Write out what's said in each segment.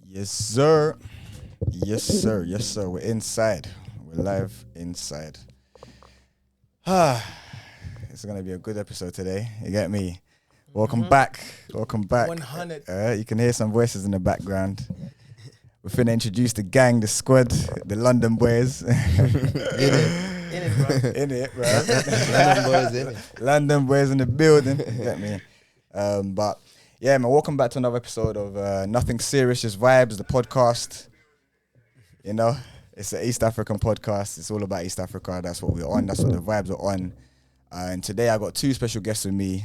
Yes, sir. Yes, sir. Yes, sir. We're inside. We're live inside. It's gonna be a good episode today. You get me? Welcome back. Welcome back. 100. You can hear some voices in the background. We're finna introduce the gang, the squad, the London boys. In it, bro. In it, bro. London boys, in it. London boys in the building. You get me? But yeah, man, welcome back to another episode of Nothing Serious, Just Vibes, the podcast. You know, it's an East African podcast. It's all about East Africa. That's what we're on. That's what the vibes are on. And today I got two special guests with me.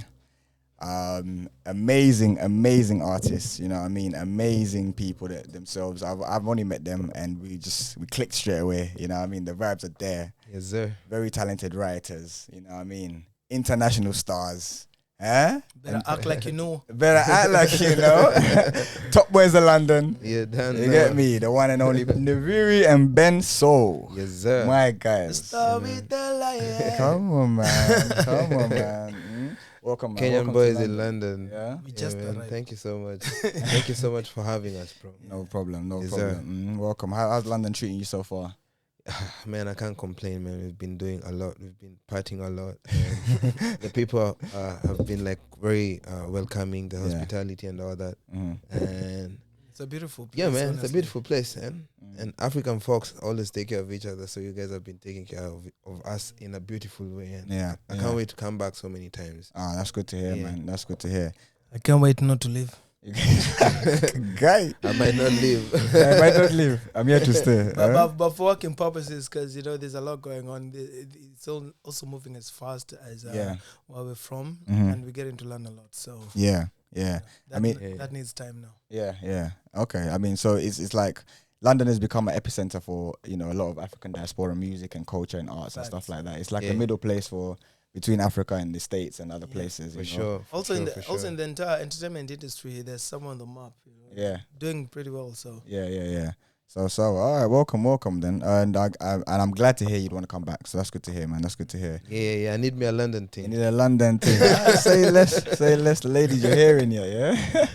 Amazing artists, you know what I mean? Amazing people that themselves. I've only met them and we clicked straight away, you know what I mean? The vibes are there. Yes, sir. Very talented writers, you know what I mean? International stars. Better act like you know. Better act like you know. Top boys of London. Yeah, done. You get me? The one and only Nviiri and Bensoul. Yes, sir. My guys. Storyteller, yeah. Come on, man. Come on, man. Welcome, man. Kenyan Welcome boys to in London. Yeah. We just man, arrived. thank you so much. Thank you so much for having us, bro. No problem. No Yes, problem. Welcome. How's London treating you so far? Man, I can't complain, man. We've been doing a lot. We've been partying a lot. And the people have been like very welcoming, the hospitality and all that. And It's a beautiful place. yeah, man, it's honestly. a beautiful place, man. And African folks always take care of each other. So you guys have been taking care of us in a beautiful way. And Yeah. I can't wait to come back so many times. Ah, that's good to hear, Yeah. man. That's good to hear. I can't wait not to leave. Guy, I might not leave. I might not leave. I'm here to stay. But for working purposes, because, you know, there's a lot going on. It's also moving as fast as Yeah. where we're from. Mhm. And we get into London a lot. So Yeah. that, I mean- that needs time now. Yeah. Okay. I mean, so it's like London has become an epicenter for, you know, a lot of African diaspora music and culture and arts and stuff like that. It's like a Yeah. middle place for between Africa and the States and other places. For you know? sure. Also in the entire entertainment industry, there's someone on the map. You know, Yeah. doing pretty well. So Yeah. So all right, welcome then, and I'm glad to hear you'd want to come back. So that's good to hear, man. That's good to hear. Yeah. I need me a London You team. need a London thing. Say less, the ladies you're hearing here, yeah.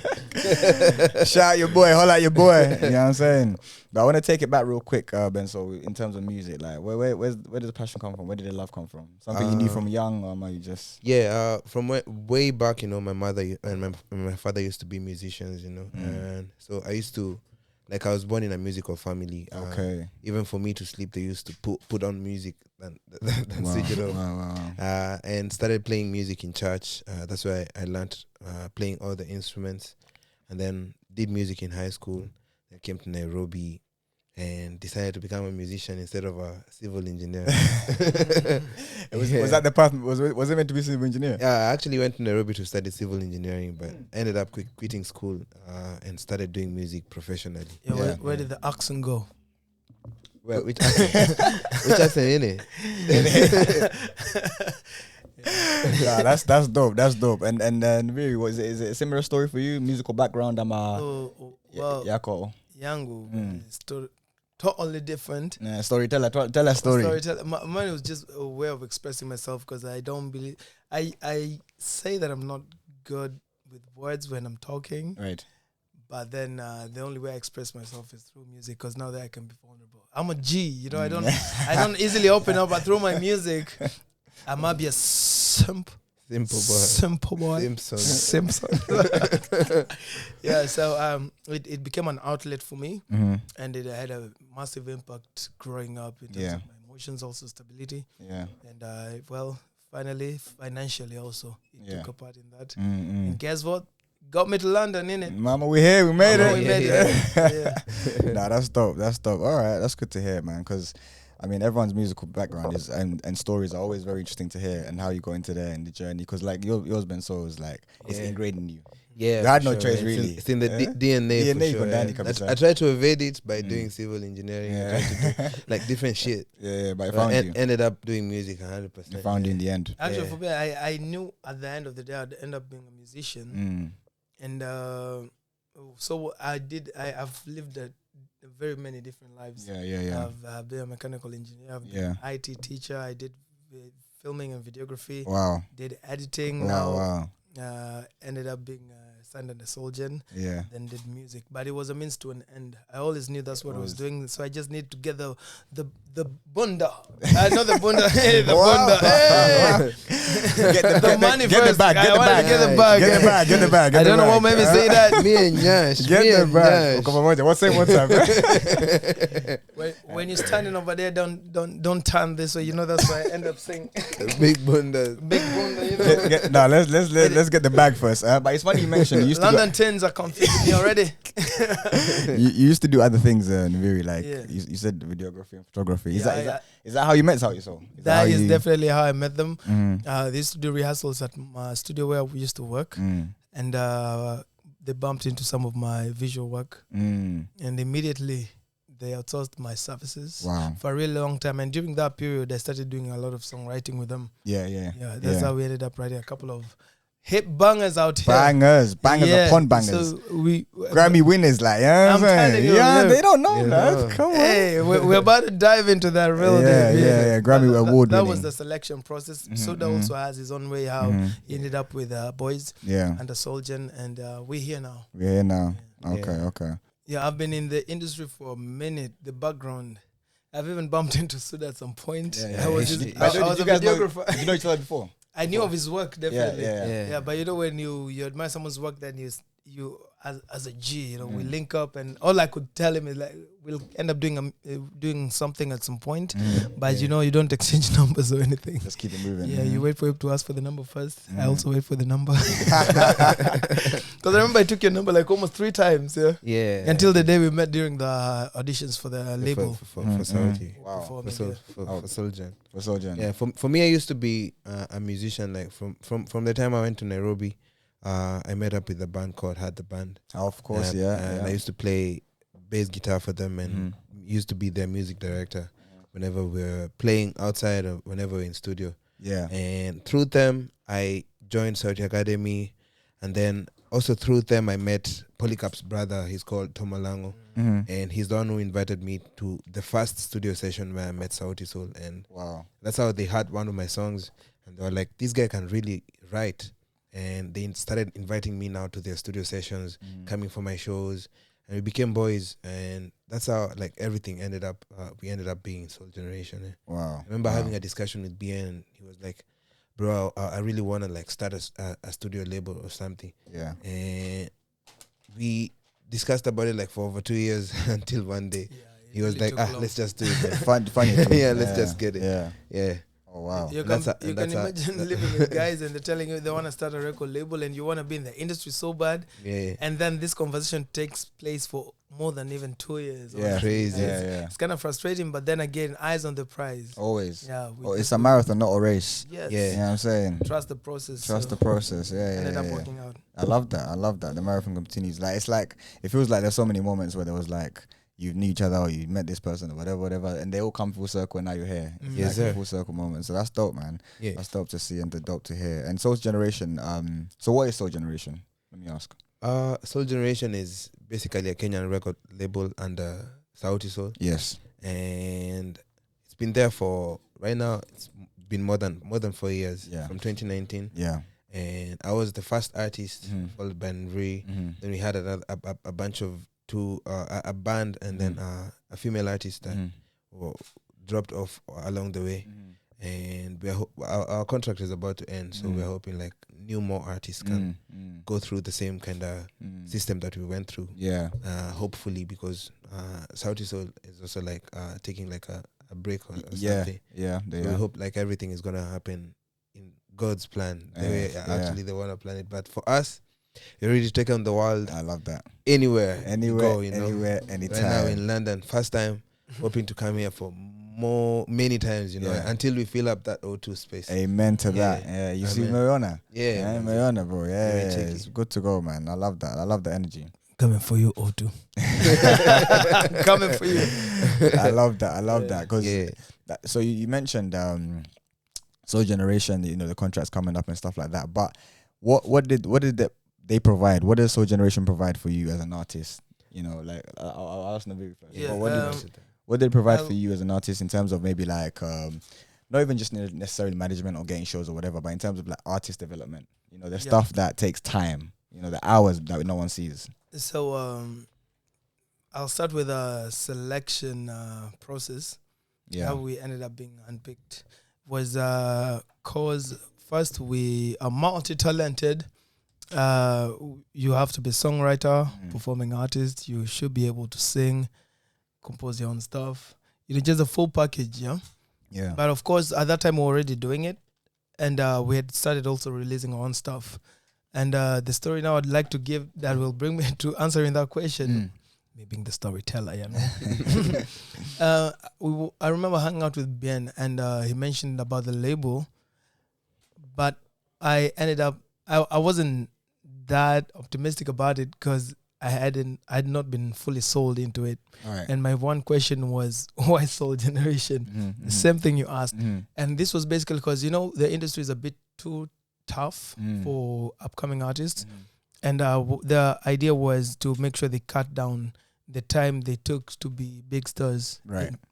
Shout out your boy, holla at your boy. You know what I'm saying? But I want to take it back real quick, Ben. So in terms of music, like where does the passion come from? Where did the love come from? Something you knew from young, or are you just? Yeah, from way back, you know, my mother and my father used to be musicians, you know, and so I used to, like, I was born in a musical family. Okay. Even for me to sleep, they used to put on music and Wow. switch it off. Wow. And started playing music in church. That's why I learned playing all the instruments, and then did music in high school. I came to Nairobi and decided to become a musician instead of a civil engineer. Was that the path? Was it meant to be civil engineer? Yeah, I actually went to Nairobi to study civil engineering, but ended up quitting school and started doing music professionally. yeah, Yeah. where did the accent go? Well, which accent? Which accent, innit? Yeah, that's dope. That's dope. And really, is it a similar story for you? Musical background? Well, Yako. Yangu is totally different. Storyteller. Tell a story. Storyteller. Mine was just a way of expressing myself, because I don't believe. I say that I'm not good with words when I'm talking, Right. but then the only way I express myself is through music, because now that I can be vulnerable. I'm a G, you know. I don't easily open up, but through my music, I might be a simple boy. Simpson. Yeah, so it became an outlet for me, and it had a massive impact growing up in terms of my emotions, also stability, Yeah. and finally financially also it took a part in that. Mm-hmm. And guess what? Got me to London, innit? Mama, we here. We made Mama, it. we made it. Yeah. Nah, that's dope. All right, that's good to hear, man. Because I mean, everyone's musical background is and stories are always very interesting to hear, and how you go into there and the journey. Because like yours, Bensoul, is like it's ingrained in you. Yeah, You had for no choice, man. really. It's in the Yeah? DNA. DNA for iko ndani sure. kabisa. I tried to evade it by doing civil engineering. I tried to do like different shit. Yeah, but I But found I you. ended up doing music 100%. I found you in the end. Actually, Yeah. for me, I knew at the end of the day I'd end up being a musician, and so I've lived very many different lives. Yeah. I've been a mechanical engineer. I've been an IT teacher. I did filming and videography. Wow. Did editing. Wow. Ended up being a signed under Soul Gen. Yeah. Then did music, but it was a means to an end. I always knew that's what I was doing, so I just need to get the bunda. I know the bunda. Hey, the bunda. Hey. Get The money get first. the bag. Get I the wanted bag. to get the bag. Get the bag. Get the bag. I don't know what made me say that. Me and Yash. Get me the and bag. Yash. Come on, what's it? What's up? When you're standing over there, don't turn this way. You know that's why I end up saying Big bunda. big bunda. You know. No, let's get the bag first. But it's funny you mentioned you used to London tens are confusing me already. you used to do other things, Nviiri, like Yeah. you said videography and photography. Is Yeah, that how you met Sauti Soul? That is definitely how I met them. Mm, They used to do rehearsals at my studio where we used to work, and they bumped into some of my visual work, and immediately they outsourced my services Wow. for a really long time. And during that period, I started doing a lot of songwriting with them. Yeah. That's how we ended up writing a couple of hit bangers out here. Bangers upon bangers. So we Grammy winners, like, yeah, I'm telling you, yeah, yeah. they don't know Yeah. that. Come on. Hey, we're about to dive into that real Yeah, deep. yeah. Grammy award That winning. was the selection process. Mhm, Soda mhm. also has his own way how Mhm. he ended up with Boys Yeah, and the Soul Gen, and we're here now. we're here now. Yeah. Okay. Yeah, I've been in the industry for a minute. The background, I've even bumped into Soda at some point. I was, Actually, I was a videographer. Did you know each other before? I knew of his work definitely. Yeah. Yeah, but you know when you admire someone's work, then you as a G, you know, we link up, and all I could tell him is like we'll end up doing something at some point, but you know you don't exchange numbers or anything. Just keep it moving. Yeah, you wait for him to ask for the number first. I also wait for the number because I remember I took your number like almost 3 times. Yeah, Yeah. until the day we met during the auditions for the label. For Sauti. Wow. Performing, For yeah. Soul Gen. For Soul Gen. Yeah, for me, I used to be a musician. Like from the time I went to Nairobi, I met up with a band called Had the Band. Of course, And yeah. I used to play bass guitar for them and used to be their music director whenever we're playing outside or whenever we're in studio. Yeah. And through them, I joined Sauti Academy, and then also through them, I met Polycarp's brother. He's called Tomalango. And he's the one who invited me to the first studio session where I met Sauti Soul, and Wow. that's how they heard one of my songs, and they were like, "This guy can really write," and they started inviting me now to their studio sessions, coming for my shows, and we became boys, and that's how like everything ended up. We ended up being Soul Generation. Wow. I remember having a discussion with BN, and he was like, "Bro, I really want to like start a studio label or something," Yeah. and we discussed about it like for over 2 years until one day he was like, let's just do it, man." Funny. Yeah, let's just get it. Yeah. Yeah. Oh wow. You And can, that's a- you and can that's a- imagine living with guys and they're telling you they want to start a record label and you want to be in the industry so bad, Yeah. and then this conversation takes place for more than even 2 years. or Yeah. Crazy. Yeah. It's kind of frustrating, but then again, eyes on the prize. Always. Yeah. Oh, it's a marathon, not a race. Yes. Yeah. You know what I'm saying? Trust the process. Trust so the process. Yeah. ended up Yeah. working out. I love that. The marathon continues. Like it's like it feels like there's so many moments where there was like you knew each other or you met this person or whatever, and they all come full circle and now you're here. It's Yes, like sir. a full circle moment. So that's dope, man. Yeah. That's dope to see and dope to hear. And Soul Generation, so what is Soul Generation? Let me ask. Soul Generation is basically a Kenyan record label under Sauti Soul, Yes. and it's been there for right now. It's been more than 4 years. Yeah. From 2019, Yeah. and I was the first artist, followed by Nviiri. Then we had a bunch of a band, and then a female artist that were dropped off along the way. And our contract is about to end, so we're hoping like more artists can go through the same kind of system that we went through. Yeah. Hopefully, because Sauti Soul is also like taking like a break or Yeah. something. Yeah. So we hope like everything is gonna happen in God's plan, the way actually they wanna plan it. But for us, we already taken the world I love that. anywhere, Anywhere, go, you know. anywhere, Right anytime. now in London, first time, hoping to come here for many times, you know, Yeah. until we fill up that O2 space. Amen to Yeah. that. Yeah. You see Amen. Mariana? Yeah, Yeah, man. Mariana, bro. Yeah. Very cheeky. It's good to go, man. I love that. I love the energy. Coming for you, O2. Coming for you. I love that. I love that. Because Yeah. so you mentioned Soul Generation, you know, the contracts coming up and stuff like that. But what did they provide? What does Soul Generation provide for you as an artist? You know, like I'll ask Nviiri first. Yeah, But what did it provide for you as an artist in terms of maybe like not even just necessarily management or getting shows or whatever, but in terms of like artist development? You know, there's stuff that takes time. the hours that no one sees? So I'll start with a selection process. Yeah. How we ended up being unpicked was cause first we are multi-talented. You have to be a songwriter, performing artist. You should be able to sing, compose your own stuff. Just a full package, yeah. Yeah. But of course, at that time we were already doing it, and we had started also releasing our own stuff. And the story now I'd like to give that will bring me to answering that question. Me being the storyteller, I remember hanging out with Ben, and he mentioned about the label, but I ended up I wasn't that optimistic about it because I had not been fully sold into it. All right. And my one question was, why Soul Generation? The same thing you asked. And this was basically because, the industry is a bit too tough for upcoming artists. And the idea was to make sure they cut down the time they took to be big stars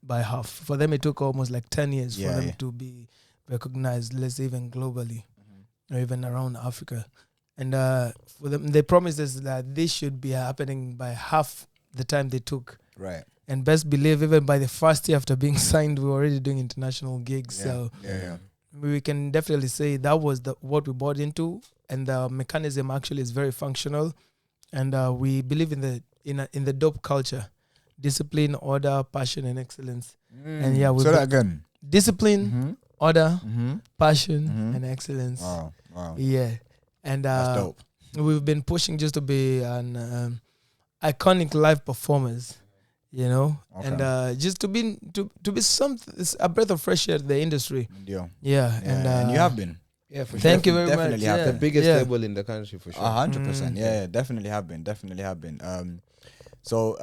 by half. For them, it took almost like 10 years for them to be recognized, let's say even globally or even around Africa. And for them, they promised us that this should be happening by half the time they took. Right. And best believe, even by the first year after being signed, we were already doing international gigs. So we can definitely say that was what we bought into, and the mechanism actually is very functional. And we believe in the dope culture, discipline, order, passion, and excellence. And we so that again. Discipline, order, passion, and excellence. Wow. Yeah. And that's dope. We've been pushing just to be an iconic live performers, and just to be a breath of fresh air to the industry. Yeah. And you have been. Yeah, for sure. Thank you very much. Definitely have The biggest label in the country for sure. 100%. Yeah, definitely have been. So,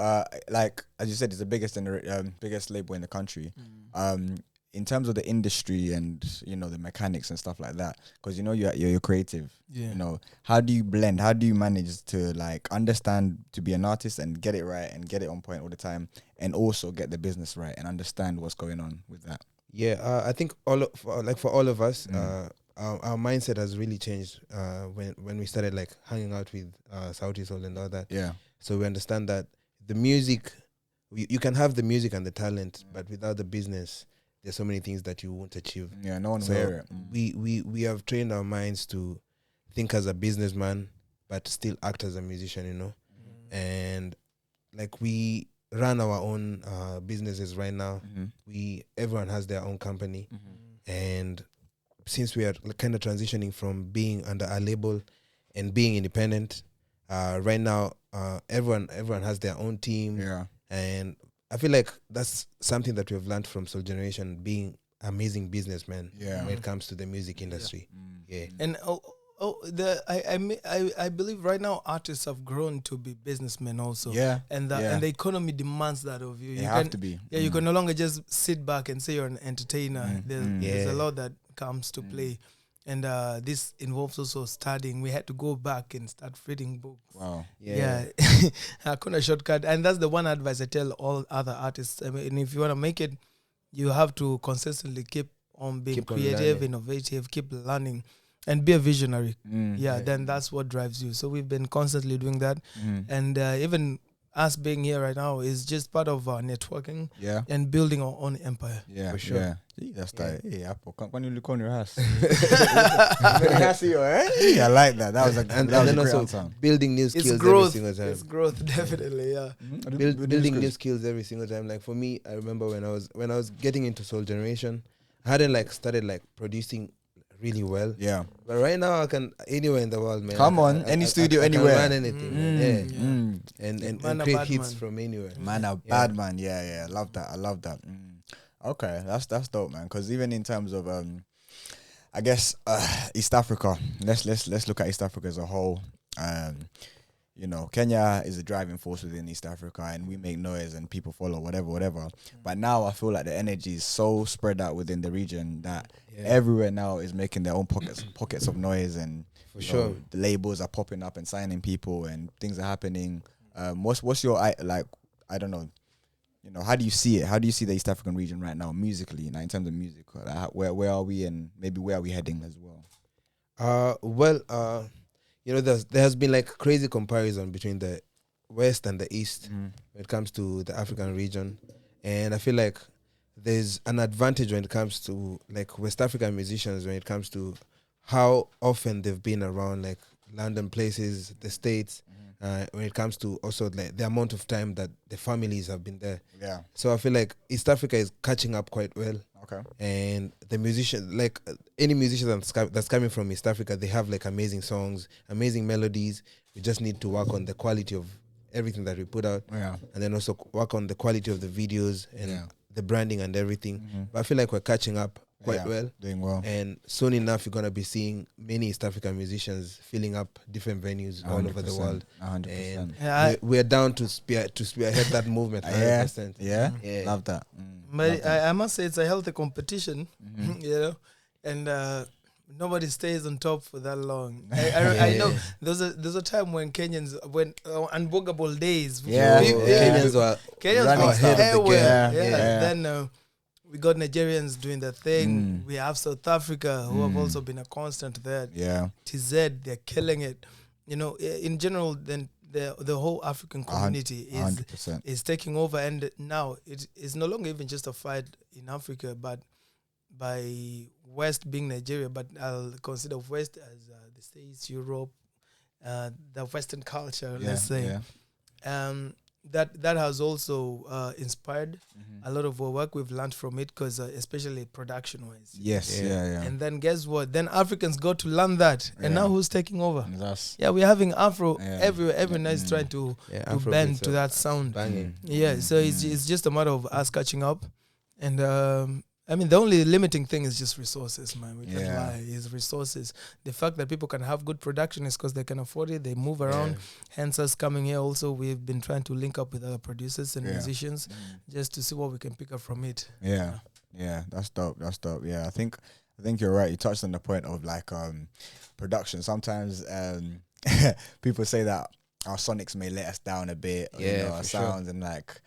like as you said, it's the biggest label in the country. In terms of the industry and the mechanics and stuff like that, because you're creative. How do you blend? How do you manage to understand to be an artist and get it right and get it on point all the time, and also get the business right and understand what's going on with that? Yeah, I think for all of us, our mindset has really changed when we started hanging out with SAUTI Soul and all that. Yeah. So we understand that the music, you can have the music and the talent, but without the business, there's so many things that you won't achieve. Yeah, no one will hear it. We have trained our minds to think as a businessman, but still act as a musician, And we run our own businesses right now. Everyone has their own company, and since we are kind of transitioning from being under a label and being independent, right now everyone has their own team. Yeah. And I feel like that's something that we've learned from Soul Generation, being amazing businessmen when it comes to the music industry. Yeah. And I believe right now artists have grown to be businessmen also. Yeah. And the economy demands that of you. You have to be. Yeah, you can no longer just sit back and say you're an entertainer. There's a lot that comes to play. And this involves also studying. We had to go back and start reading books. Wow. Yeah. I couldn't shortcut. And that's the one advice I tell all other artists. I mean, if you want to make it, you have to consistently keep on being creative, innovative, keep learning, and be a visionary. Then that's what drives you. So we've been constantly doing that. And even us being here right now is just part of our networking and building our own empire. Yeah, for sure. Yeah. That's that. Hey, Apple, when you look on your ass. I like that. That was a great answer. Building new skills every single time. It's growth, definitely, yeah. Building new skills every single time. Like for me, I remember when I was getting into Soul Generation, I hadn't started producing really well. Yeah. But right now I can anywhere in the world, man. Come on, any studio, anywhere. I can run anything. And create hits from anywhere. Man, a bad man. Yeah. I love that. Okay, that's dope, man. Because even in terms of I guess East Africa. Let's look at East Africa as a whole. Kenya is a driving force within East Africa, and we make noise and people follow, whatever. But now I feel like the energy is so spread out within the region that everywhere now is making their own pockets of noise, and for sure the labels are popping up and signing people, and things are happening. What's your I don't know. How do you see it? How do you see the East African region right now, musically, in terms of music? Where are we, and maybe where are we heading as well? you know, there has been like crazy comparison between the West and the East when it comes to the African region, and I feel like there's an advantage when it comes to like West African musicians when it comes to how often they've been around like London places, the States, when it comes to also like the amount of time that the families have been there. Yeah. So I feel like East Africa is catching up quite well. Okay. And the musician, like any musician that's coming from East Africa, they have like amazing songs, amazing melodies. We just need to work on the quality of everything that we put out, Yeah. and then also work on the quality of the videos and the branding and everything. But I feel like we're catching up quite well, doing well. and soon enough you're gonna be seeing many East African musicians filling up different venues all over the world. 100%. And we're down to spearhead that movement. 100%. Yeah. Love that. But I must say it's a healthy competition, you know, and nobody stays on top for that long. I know there's a time when Kenyans, when unbookable days, Kenyans were Kenyans ahead of the game. Then we got Nigerians doing their thing. We have South Africa who have also been a constant there. Yeah. TZ, they're killing it. You know, in general, then the whole African community is taking over, and now it is no longer even just a fight in Africa, but by West being Nigeria, but I'll consider West as the States, Europe, the Western culture, let's say. That has also inspired a lot of our work. We've learned from it, because especially production-wise. Yes, And then guess what? Then Africans got to learn that, and now who's taking over? That's We're having Afro everywhere. Everyone is trying to bend to that sound. Banging. So it's just a matter of us catching up, and I mean, the only limiting thing is just resources, man. We can't lie, is resources. The fact that people can have good production is because they can afford it. They move around. Hence us coming here also, we've been trying to link up with other producers and musicians just to see what we can pick up from it. Yeah, that's dope. Yeah, I think you're right. You touched on the point of like production. Sometimes people say that our sonics may let us down a bit, you know, our sounds, and like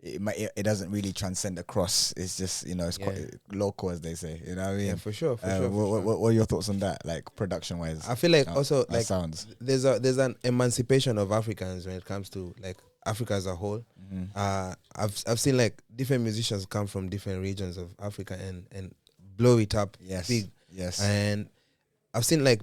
it doesn't really transcend across. It's just, you know, it's quite local, as they say. You know what I mean? Yeah, for sure. What are your thoughts on that, like production wise? I feel like also like sounds. There's an emancipation of Africans when it comes to like Africa as a whole. I've seen like different musicians come from different regions of Africa and blow it up big. Yes. And I've seen like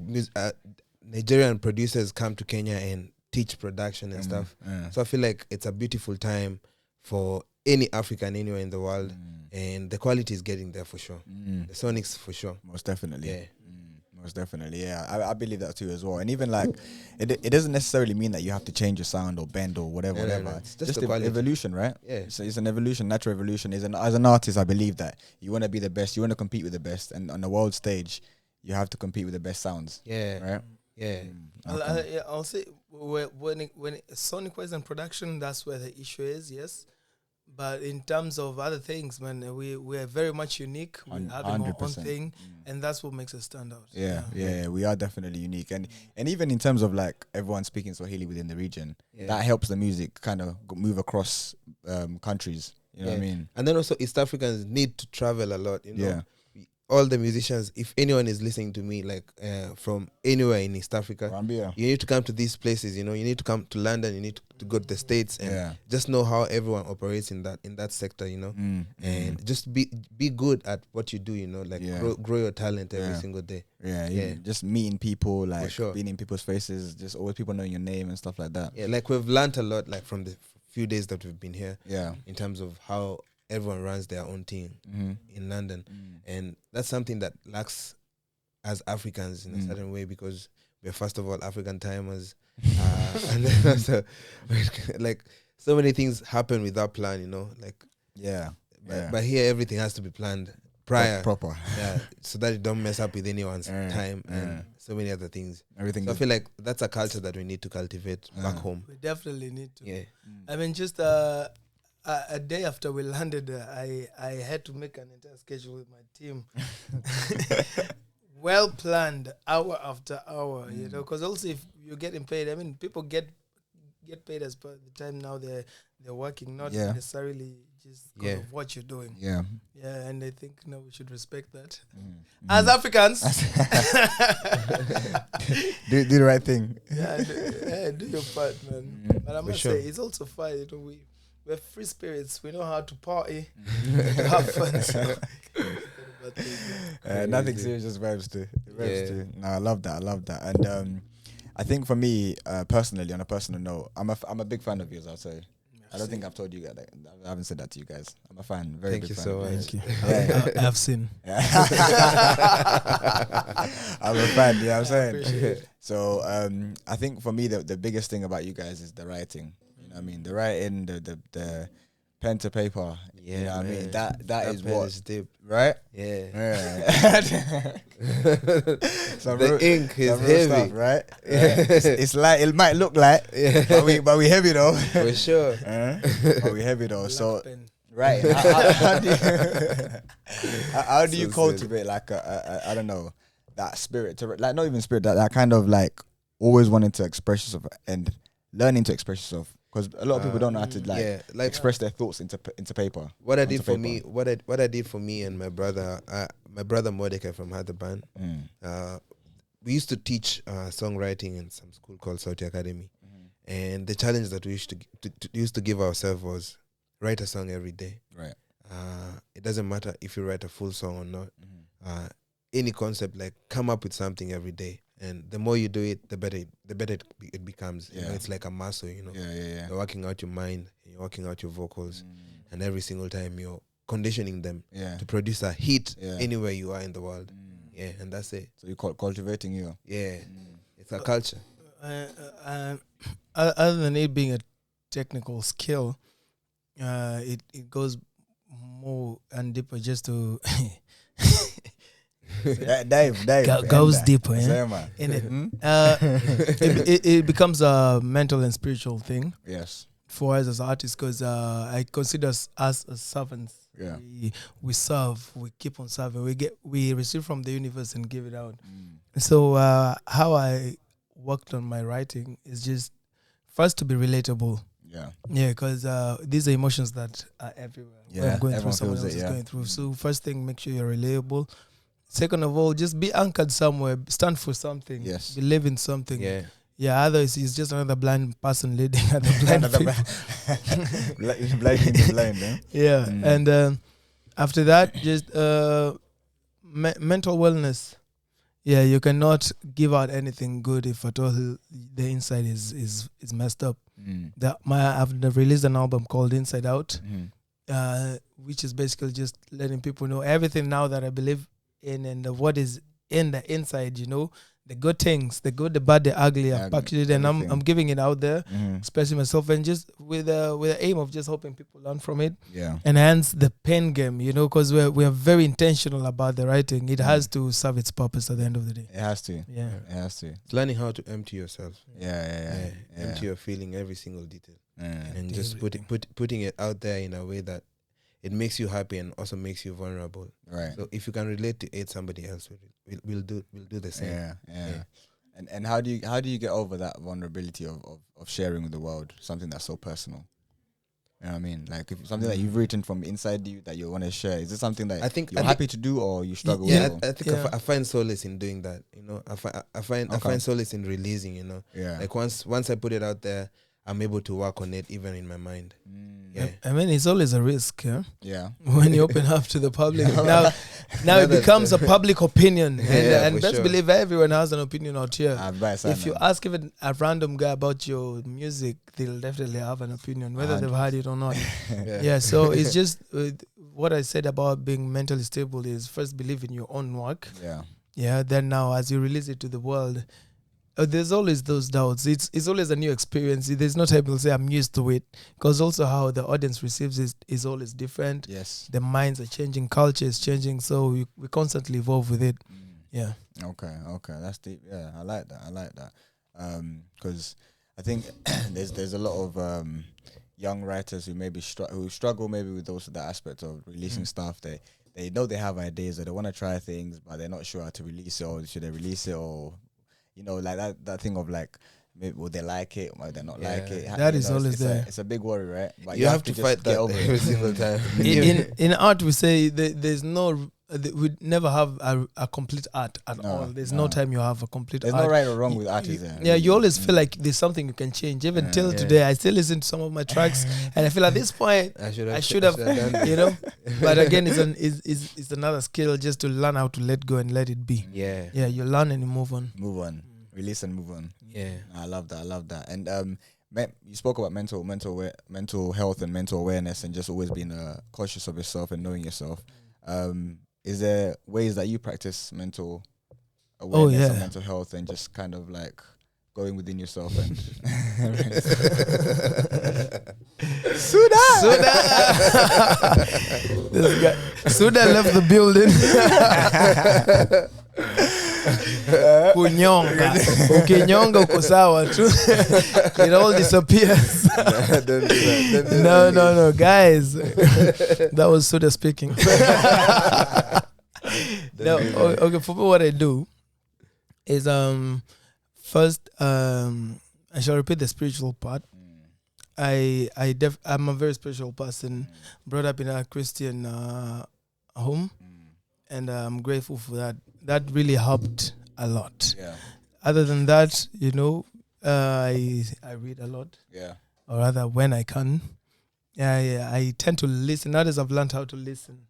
Nigerian producers come to Kenya and teach production and stuff. So I feel like it's a beautiful time for any African anywhere in the world, and the quality is getting there for sure. The sonics for sure. Most definitely. Yeah. Most definitely, yeah. I believe that too as well. And even like, it doesn't necessarily mean that you have to change your sound or bend or whatever. No. It's just the evolution, right? Yeah. So it's an evolution, natural evolution. As an artist, I believe that you want to be the best, you want to compete with the best, and on the world stage, you have to compete with the best sounds. Yeah. Right? Yeah. I'll say when sonic wise and production, that's where the issue is, yes. But in terms of other things, man, we are very much unique. We're having our own thing, and that's what makes us stand out. Yeah, we are definitely unique, and even in terms of like everyone speaking Swahili within the region, that helps the music kind of move across countries. You know what I mean? And then also East Africans need to travel a lot. You know, all the musicians, if anyone is listening to me, like from anywhere in East Africa, you need to come to these places. You know, you need to come to London. You need to go to the States and just know how everyone operates in that sector. You know, and just be good at what you do. You know, like grow your talent every single day. Just meeting people, like being in people's faces, just always people knowing your name and stuff like that. Yeah, like we've learned a lot, like from the few days that we've been here. Yeah, in terms of how everyone runs their own team in London, and that's something that lacks as Africans in a certain way, because we're first of all African timers, and then also like so many things happen without plan, you know, like but here everything has to be planned prior, proper, so that you don't mess up with anyone's time and so many other things. Everything. So I feel like that's a culture that we need to cultivate back home. We definitely need to. Yeah, I mean, just a day after we landed, I had to make an entire schedule with my team. Well planned, hour after hour, you know, because also if you're getting paid, I mean, people get get paid as per the time now they're working, not Yeah. necessarily just because of what you're doing. Yeah. Yeah, and I think we should respect that Mm. as Africans. do the right thing. Do your part, man. Mm. But I must sure. say, it's also fun. You know, we're free spirits. We know how to party, to have fun. So. Nothing serious, just vibes too. Vibes Yeah. too. No, I love that. And I think for me, personally, on a personal note, I'm a big fan of yours. I'll say. I don't think I've told you guys. I haven't said that to you guys. I'm a fan. Very Thank big you fan. so much. Thank you. Yeah. I've seen. I'm a fan. You know what I'm saying? Appreciate it. So I think for me, the biggest thing about you guys is the writing. You know what I mean? The writing, the pen to paper. Yeah, you know what I mean? man. That is pen what, is deep. right? Yeah. Yeah. The ink is some real heavy. stuff, right? Yeah. It's like, it might look like, but we heavy though. For sure. But we heavy though. Black So pen. right, how do you, how do you So cultivate like I don't know, that spirit to like, not even spirit, that kind of like always wanting to express yourself and learning to express yourself, because a lot of people don't know how to like express their thoughts into paper. What I onto did for paper. me, what I did for me and my brother Mordecai from Hathaban, we used to teach songwriting in some school called SAUTI Academy, and the challenge that we used to give ourselves was write a song every day. Right. It doesn't matter if you write a full song or not. Any concept, like come up with something every day, and the more you do it, the better it becomes. You know, it's like a muscle. You know, Yeah. you're working out your mind, you're working out your vocals, and every single time you're conditioning them to produce a hit anywhere you are in the world. Yeah, and that's it. So you're cultivating you. Yeah, it's a culture. Other than it being a technical skill, it goes more and deeper just to Dave. goes deeper, yeah? Say, man. In it. It becomes a mental and spiritual thing Yes. for us as artists, because I consider us as servants. Yeah. We serve, we keep on serving, we receive from the universe and give it out. So how I worked on my writing is just first to be relatable. Yeah, because these are emotions that are everywhere. Yeah, When I'm going through, everyone someone feels else it, is yeah. going through. So first thing, make sure you're relatable. Second of all, just be anchored somewhere. Stand for something. Yes. Believe in something. Yeah, Otherwise it's just another blind person leading other blind people. blind, eh? Yeah, and after that, just mental wellness. Yeah, you cannot give out anything good if at all the inside is messed up. I've released an album called Inside Out, which is basically just letting people know everything now that I believe in and what is in the inside. You know, the good things, the good, the bad, the ugly. I've packaged it and I'm giving it out there, expressing myself, and just with the aim of just hoping people learn from it. Yeah. And hence the pen game, you know, because we're very intentional about the writing. It has to serve its purpose at the end of the day. It has to. Yeah. It has to. it's learning how to empty yourself. Yeah. Empty your feeling, every single detail, and Yeah. just putting it out there in a way that it makes you happy and also makes you vulnerable. Right. So if you can relate to it, somebody else will do the same. Yeah. And how do you get over that vulnerability of sharing with the world something that's so personal? You know what I mean? Like if something that you've written from inside you that you want to share, is it something that I think you're happy to do or you struggle Yeah, with? I think I find solace in doing that. You know, I find solace in releasing. You know, like once I put it out there, I'm able to work on it even in my mind. Yeah. I mean, it's always a risk, Yeah. when you open up to the public. Now it becomes a public opinion, and for best sure. believe everyone has an opinion out here. Advice. If you ask even a random guy about your music, they'll definitely have an opinion, whether they've heard it or not. Yeah, so it's just what I said about being mentally stable is first believe in your own work. Yeah, then now as you release it to the world, there's always those doubts. It's always a new experience. There's no time you'll say I'm used to it, because also how the audience receives it is always different. Yes. The minds are changing, culture is changing, so we constantly evolve with it. Yeah. Okay. That's deep. Yeah, I like that. Because I think there's a lot of young writers who maybe who struggle maybe with that aspect of releasing stuff. They know they have ideas or they want to try things, but they're not sure how to release it, or should they release it, or you know, like that thing of like maybe will they like it, or might they not Yeah. like it? That is always there. It's a big worry, right? But You have to just fight get that over every it. single time. In art, we say there's no. We never have a complete art at No, all. There's no. no time you have a complete There's art. no right or wrong with art, is there? Yeah, you always feel like there's something you can change. Even till Yeah. today, I still listen to some of my tracks, and I feel at this point, I should have, done that. you know. But again, it's another skill just to learn how to let go and let it be. Yeah. Yeah, you learn and you move on. Move on, release and move on. Yeah. I love that. And you spoke about mental health and mental awareness, and just always being cautious of yourself and knowing yourself. Is there ways that you practice mental awareness and mental health, and just kind of like going within yourself and Suda This guy, Suda left the building. Kunyonga. Ukinyonga uko sawa tu. It all disappears. Don't do that. No, guys. That was Suda speaking. Okay, for me, what I do is first I shall repeat the spiritual part. I'm a very spiritual person, brought up in a Christian home, and I'm grateful for that. That really helped a lot. yeah, Other than that, you know, I read a lot, or rather when I can. I tend to listen. Nowadays I've learned how to listen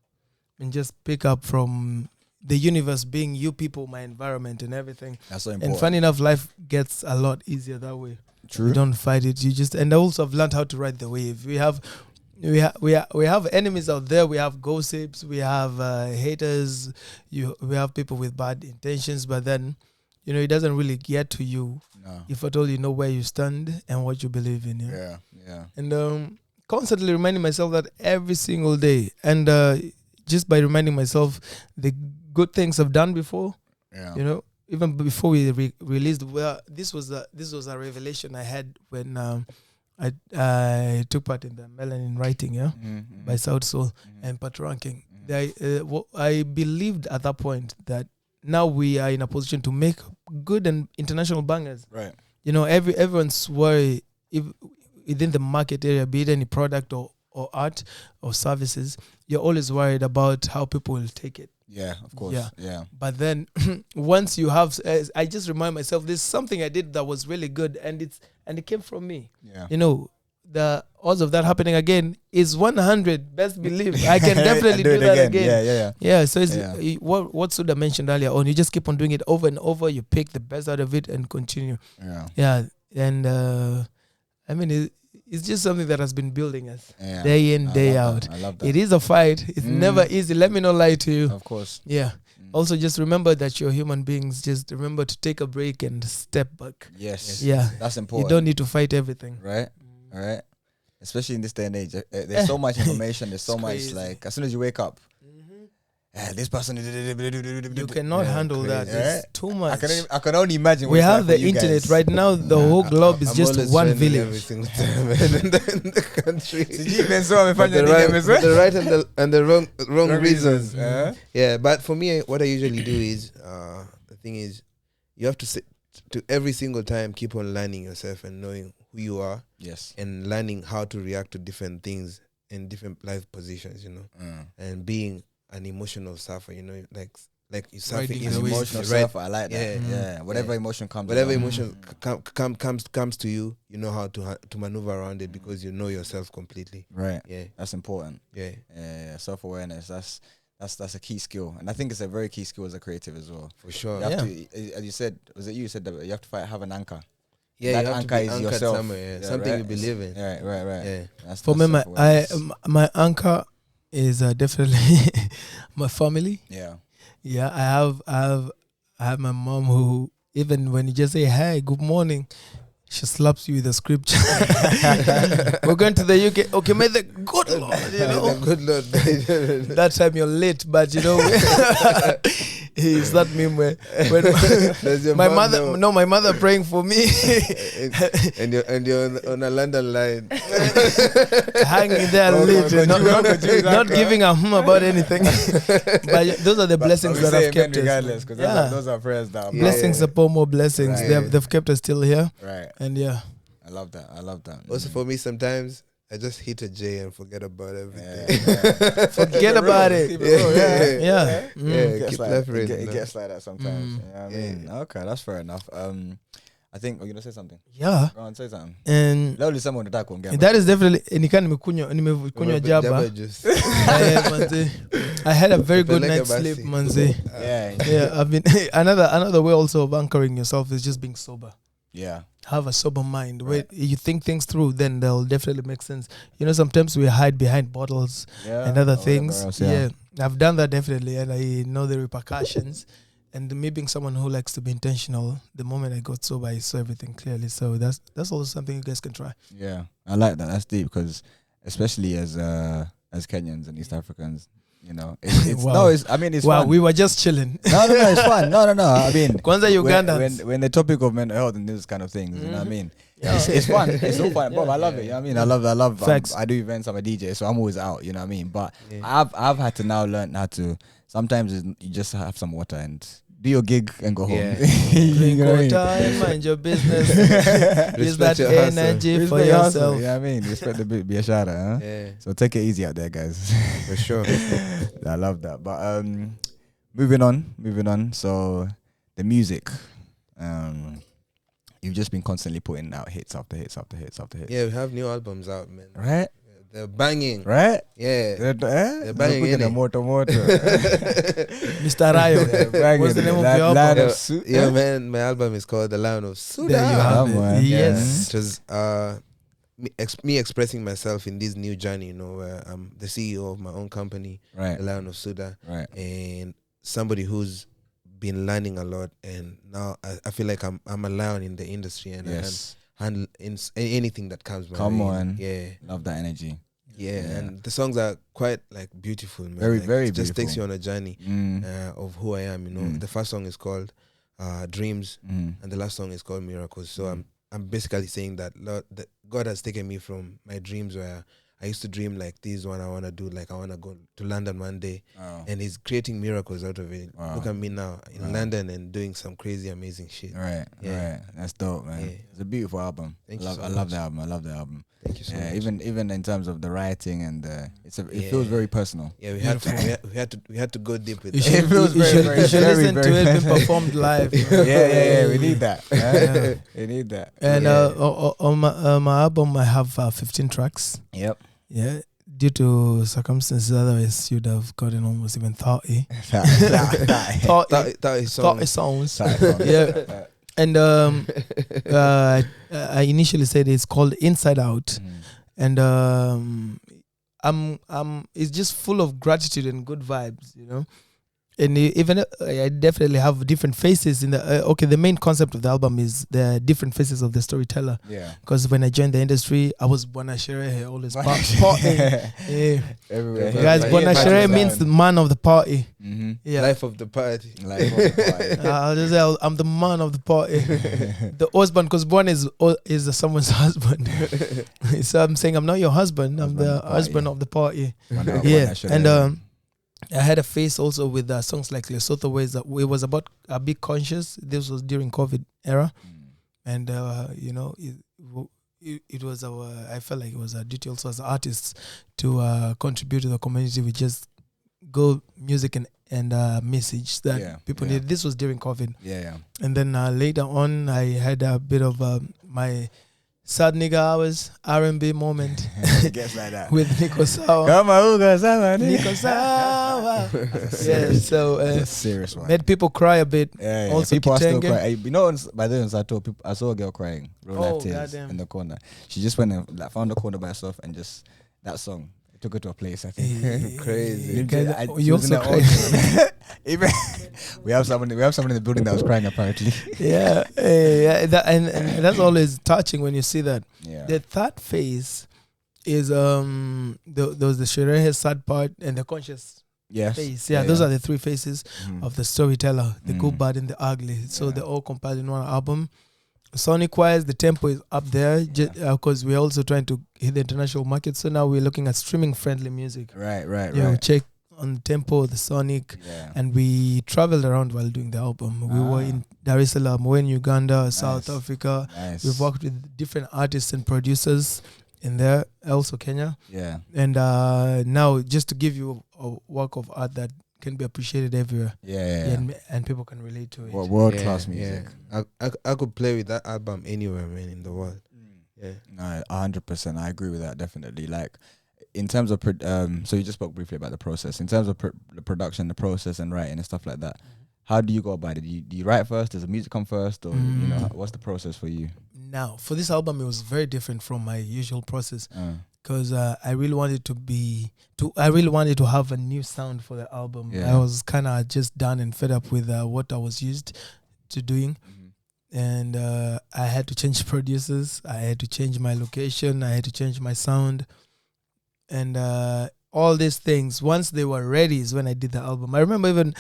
and just pick up from the universe, being you people, my environment and everything. that's so important. And funny enough, life gets a lot easier that way. True. You don't fight it. You just, and also I've learned how to ride the wave. We have enemies out there. We have gossips. We have haters. We have people with bad intentions. But then, you know, it doesn't really get to you No. if at all you know where you stand and what you believe in. Yeah. Yeah. And constantly reminding myself that every single day, and just by reminding myself the good things I've done before. Yeah. You know, even before we released, well, this was a revelation I had when I took part in the Melanin Writing, by South Soul and Pat Ranking. I believed at that point that now we are in a position to make good and international bangers. Right. You know, everyone's worry within the market area, be it any product or art or services, you're always worried about how people will take it. Yeah, of course. Yeah. But then once you have, I just remind myself, there's something I did that was really good, and it came from me. Yeah. You know, the odds of that happening again is 100. Best believe I can definitely do that again. Yeah. So it's what Suda mentioned earlier on. You just keep on doing it over and over. You pick the best out of it and continue. Yeah. And I mean, it's just something that has been building us day in, day out. I love that. It is a fight. It's never easy. Let me not lie to you. Of course. Yeah. Also, just remember that you're human beings. Just remember to take a break and step back. Yes. Yeah. That's important. You don't need to fight everything. Right. All right. Especially in this day and age, there's so much information. There's so much, crazy. like, as soon as you wake up, this person. You cannot handle that. It's too much. I can only imagine. We have the internet right now. The whole globe is just always one trending village. every single time in the country. For the right and the wrong reasons. Yeah, but for me, what I usually do is the thing is, you have to sit to every single time keep on learning yourself and knowing who you are. Yes. And learning how to react to different things in different life positions, you know, and being an emotional sufferer, you know, like you suffer Riding in the wave. Emotional suffer. I like that. Yeah. Whatever emotion comes. Whatever along. emotion comes to you, you know how to maneuver around it because you know yourself completely. Right. Yeah. That's important. Yeah. Self-awareness. That's a key skill, and I think it's a very key skill as a creative as well. For sure. You have to, as you said, was it you said that you have to have an anchor? Yeah, That you have anchor to be is anchored yourself. somewhere. Yeah, Something right? you believe in. Right. Yeah. That's For me, self-awareness. my anchor is definitely my family. Yeah. Yeah, I have my mom who, even when you just say hey, good morning, she slaps you with a scripture. We're going to the UK. Okay, may the good Lord, you know. Good Lord. That time you're late, but you know, Is that meme where when Does your my mom mother, know? no, my mother praying for me, and you're on a London line. hanging there late, not giving a about anything. But those are the blessings that have kept us. regardless, because those are prayers that are Blessings upon more blessings. Right. They've kept us still here. right. And yeah. I love that. Also, for me, sometimes I just hit a J and forget about everything. Forget about it. Yeah. It Keep gets like, life real, it no? gets like that sometimes. You know what I mean? Okay, that's fair enough. I think you're gonna say something. Yeah. Go on, say something. And Leo someone to talk on game. that is definitely nimekunywa jaba. Juice. I had a very good Like a night's sleep, basi. manzi. Yeah, I've been another way also of anchoring yourself is just being sober. Yeah. Have a sober mind. Where you think things through, then they'll definitely make sense. You know, sometimes we hide behind bottles and other things. Else, I've done that definitely, and I know the repercussions. And me being someone who likes to be intentional, the moment I got sober, I saw everything clearly. So that's also something you guys can try. Yeah, I like that. That's deep because, especially as Kenyans and East Africans, you know, it's Wow. no, it's. I mean, it's Wow, fun. we were just chilling. No, it's fun. No. I mean, Kwanza Ugandans. when the topic of mental health and these kind of things, you know what I mean? Yeah. It's fun. It's so fun. Bob, I love it. You know what I mean? I love. Facts. I do events. I'm a DJ, so I'm always out. You know what I mean? But I've had to now learn how to. Sometimes you just have some water and do your gig and go home. Drink water, mind your business. Use that your hustle. energy for Respect your hustle, yourself. you know what I mean? Respect the be a shout out, huh? Yeah, So take it easy out there, guys. for sure. I love that. But moving on. So the music. You've just been constantly putting out hits after hits after hits after hits. Yeah, we have new albums out, man. Right? They're banging. Right? Yeah. They're banging, putting a innit? motor. Mr. Rayo. What's the name of your album? Land Yeah, of Su- yeah, man. My album is called The Lion of Sudan. There you have Come it. on. Yes. It was me expressing myself in this new journey, you know, where I'm the CEO of my own company, Right. The Lion of Sudan, Right. and somebody who's been learning a lot, and now I feel like I'm a lion in the industry, and Yes. I can handle anything that comes my Come way. on. Yeah. Love that energy. Yeah, Yeah. and the songs are quite like beautiful, man. Very, Like, very it just takes beautiful. you on a journey of who I am. You know, Mm. the first song is called Dreams, and the last song is called Miracles. So I'm basically saying that Lord, that God has taken me from my dreams where I used to dream like this one I want to do, like I want to go to London one day, Oh. and He's creating miracles out of it. Wow. Look at me now in Wow. London and doing some crazy, amazing shit. Right. Yeah. Right. That's dope, man. Yeah. It's a beautiful album. Thank I you love so I love much. the album. I love the album. Thank you so Yeah, much. even in terms of the writing and it Yeah. feels very personal. Yeah, we had to go deep with You that. should, It feels you very, should, very, you should very, listen very to it being very- performed live. Yeah. We need that. Yeah. We need that. And Yeah. on my album, I have 15 tracks. Yep. Yeah. Due to circumstances, otherwise you'd have gotten almost even 30. 30 That is song. songs. Yeah. And I initially said it's called Inside Out. And it's just full of gratitude and good vibes, you know. And even I definitely have different faces in the the main concept of the album is the different faces of the storyteller. Yeah. Because when I joined the industry, I was Bwana Sherehe, always partying. Yeah. Everywhere. Guys, Bwana Sherehe means the man of the party. Mm-hmm. Yeah. Life of the party. Like, I'll just say I'm the man of the party. The husband, because Bwana is someone's husband. So I'm saying I'm not your husband. I'm the husband of the party. Yeah. And I had a face also with songs like Lesotho, where it was about a bit conscious. This was during COVID era, and you know, it was I felt like it was a duty also as artists to contribute to the community with just good music and message that people need. This was during COVID. Yeah. And then later on, I had a bit of my sad nigga hours R&B moment. It gets like that. With Nico Sawa. Come on, Uga Sawa. Nico Sawa. Yeah, so That's a serious one. made people cry a bit. Yeah. Also People are still Kitenge. crying. You know, by then I saw a girl crying, real Oh, life tears goddamn. in the corner. She just went and found a corner by herself and just that song. It took her to a place. I think. Crazy. You guys- She you was in also her own- cry. Even we have someone in the building that was crying apparently. Yeah, and that's always touching when you see that. Yeah. The third phase is there was the Sherehe sad part and the conscious Yes. face. Yeah, those are the three faces of the storyteller: the good, bad, and the ugly. So they're all compiled in one album. Sonic wise, the tempo is up there because we're also trying to hit the international market. So now we're looking at streaming friendly music. Right. We check on the tempo, the sonic, and we traveled around while doing the album. We were in Dar es Salaam, we were in Uganda, South Africa. We've worked with different artists and producers in there, also Kenya. Yeah. And now, just to give you a work of art that can be appreciated everywhere. And people can relate to it. World class music. I could play with that album anywhere, man, in the world. Yeah. No, 100%. I agree with that, definitely. Like, in terms of so you just spoke briefly about the process. In terms of the production, the process, and writing and stuff like that, how do you go about it? Do you write first? Does the music come first, or you know, what's the process for you? Now, for this album, it was very different from my usual process because I really wanted to have a new sound for the album. I was kind of just done and fed up with what I was used to doing. And I had to change producers. I had to change my location. I had to change my sound. And all these things, once they were ready is when I did the album. I remember even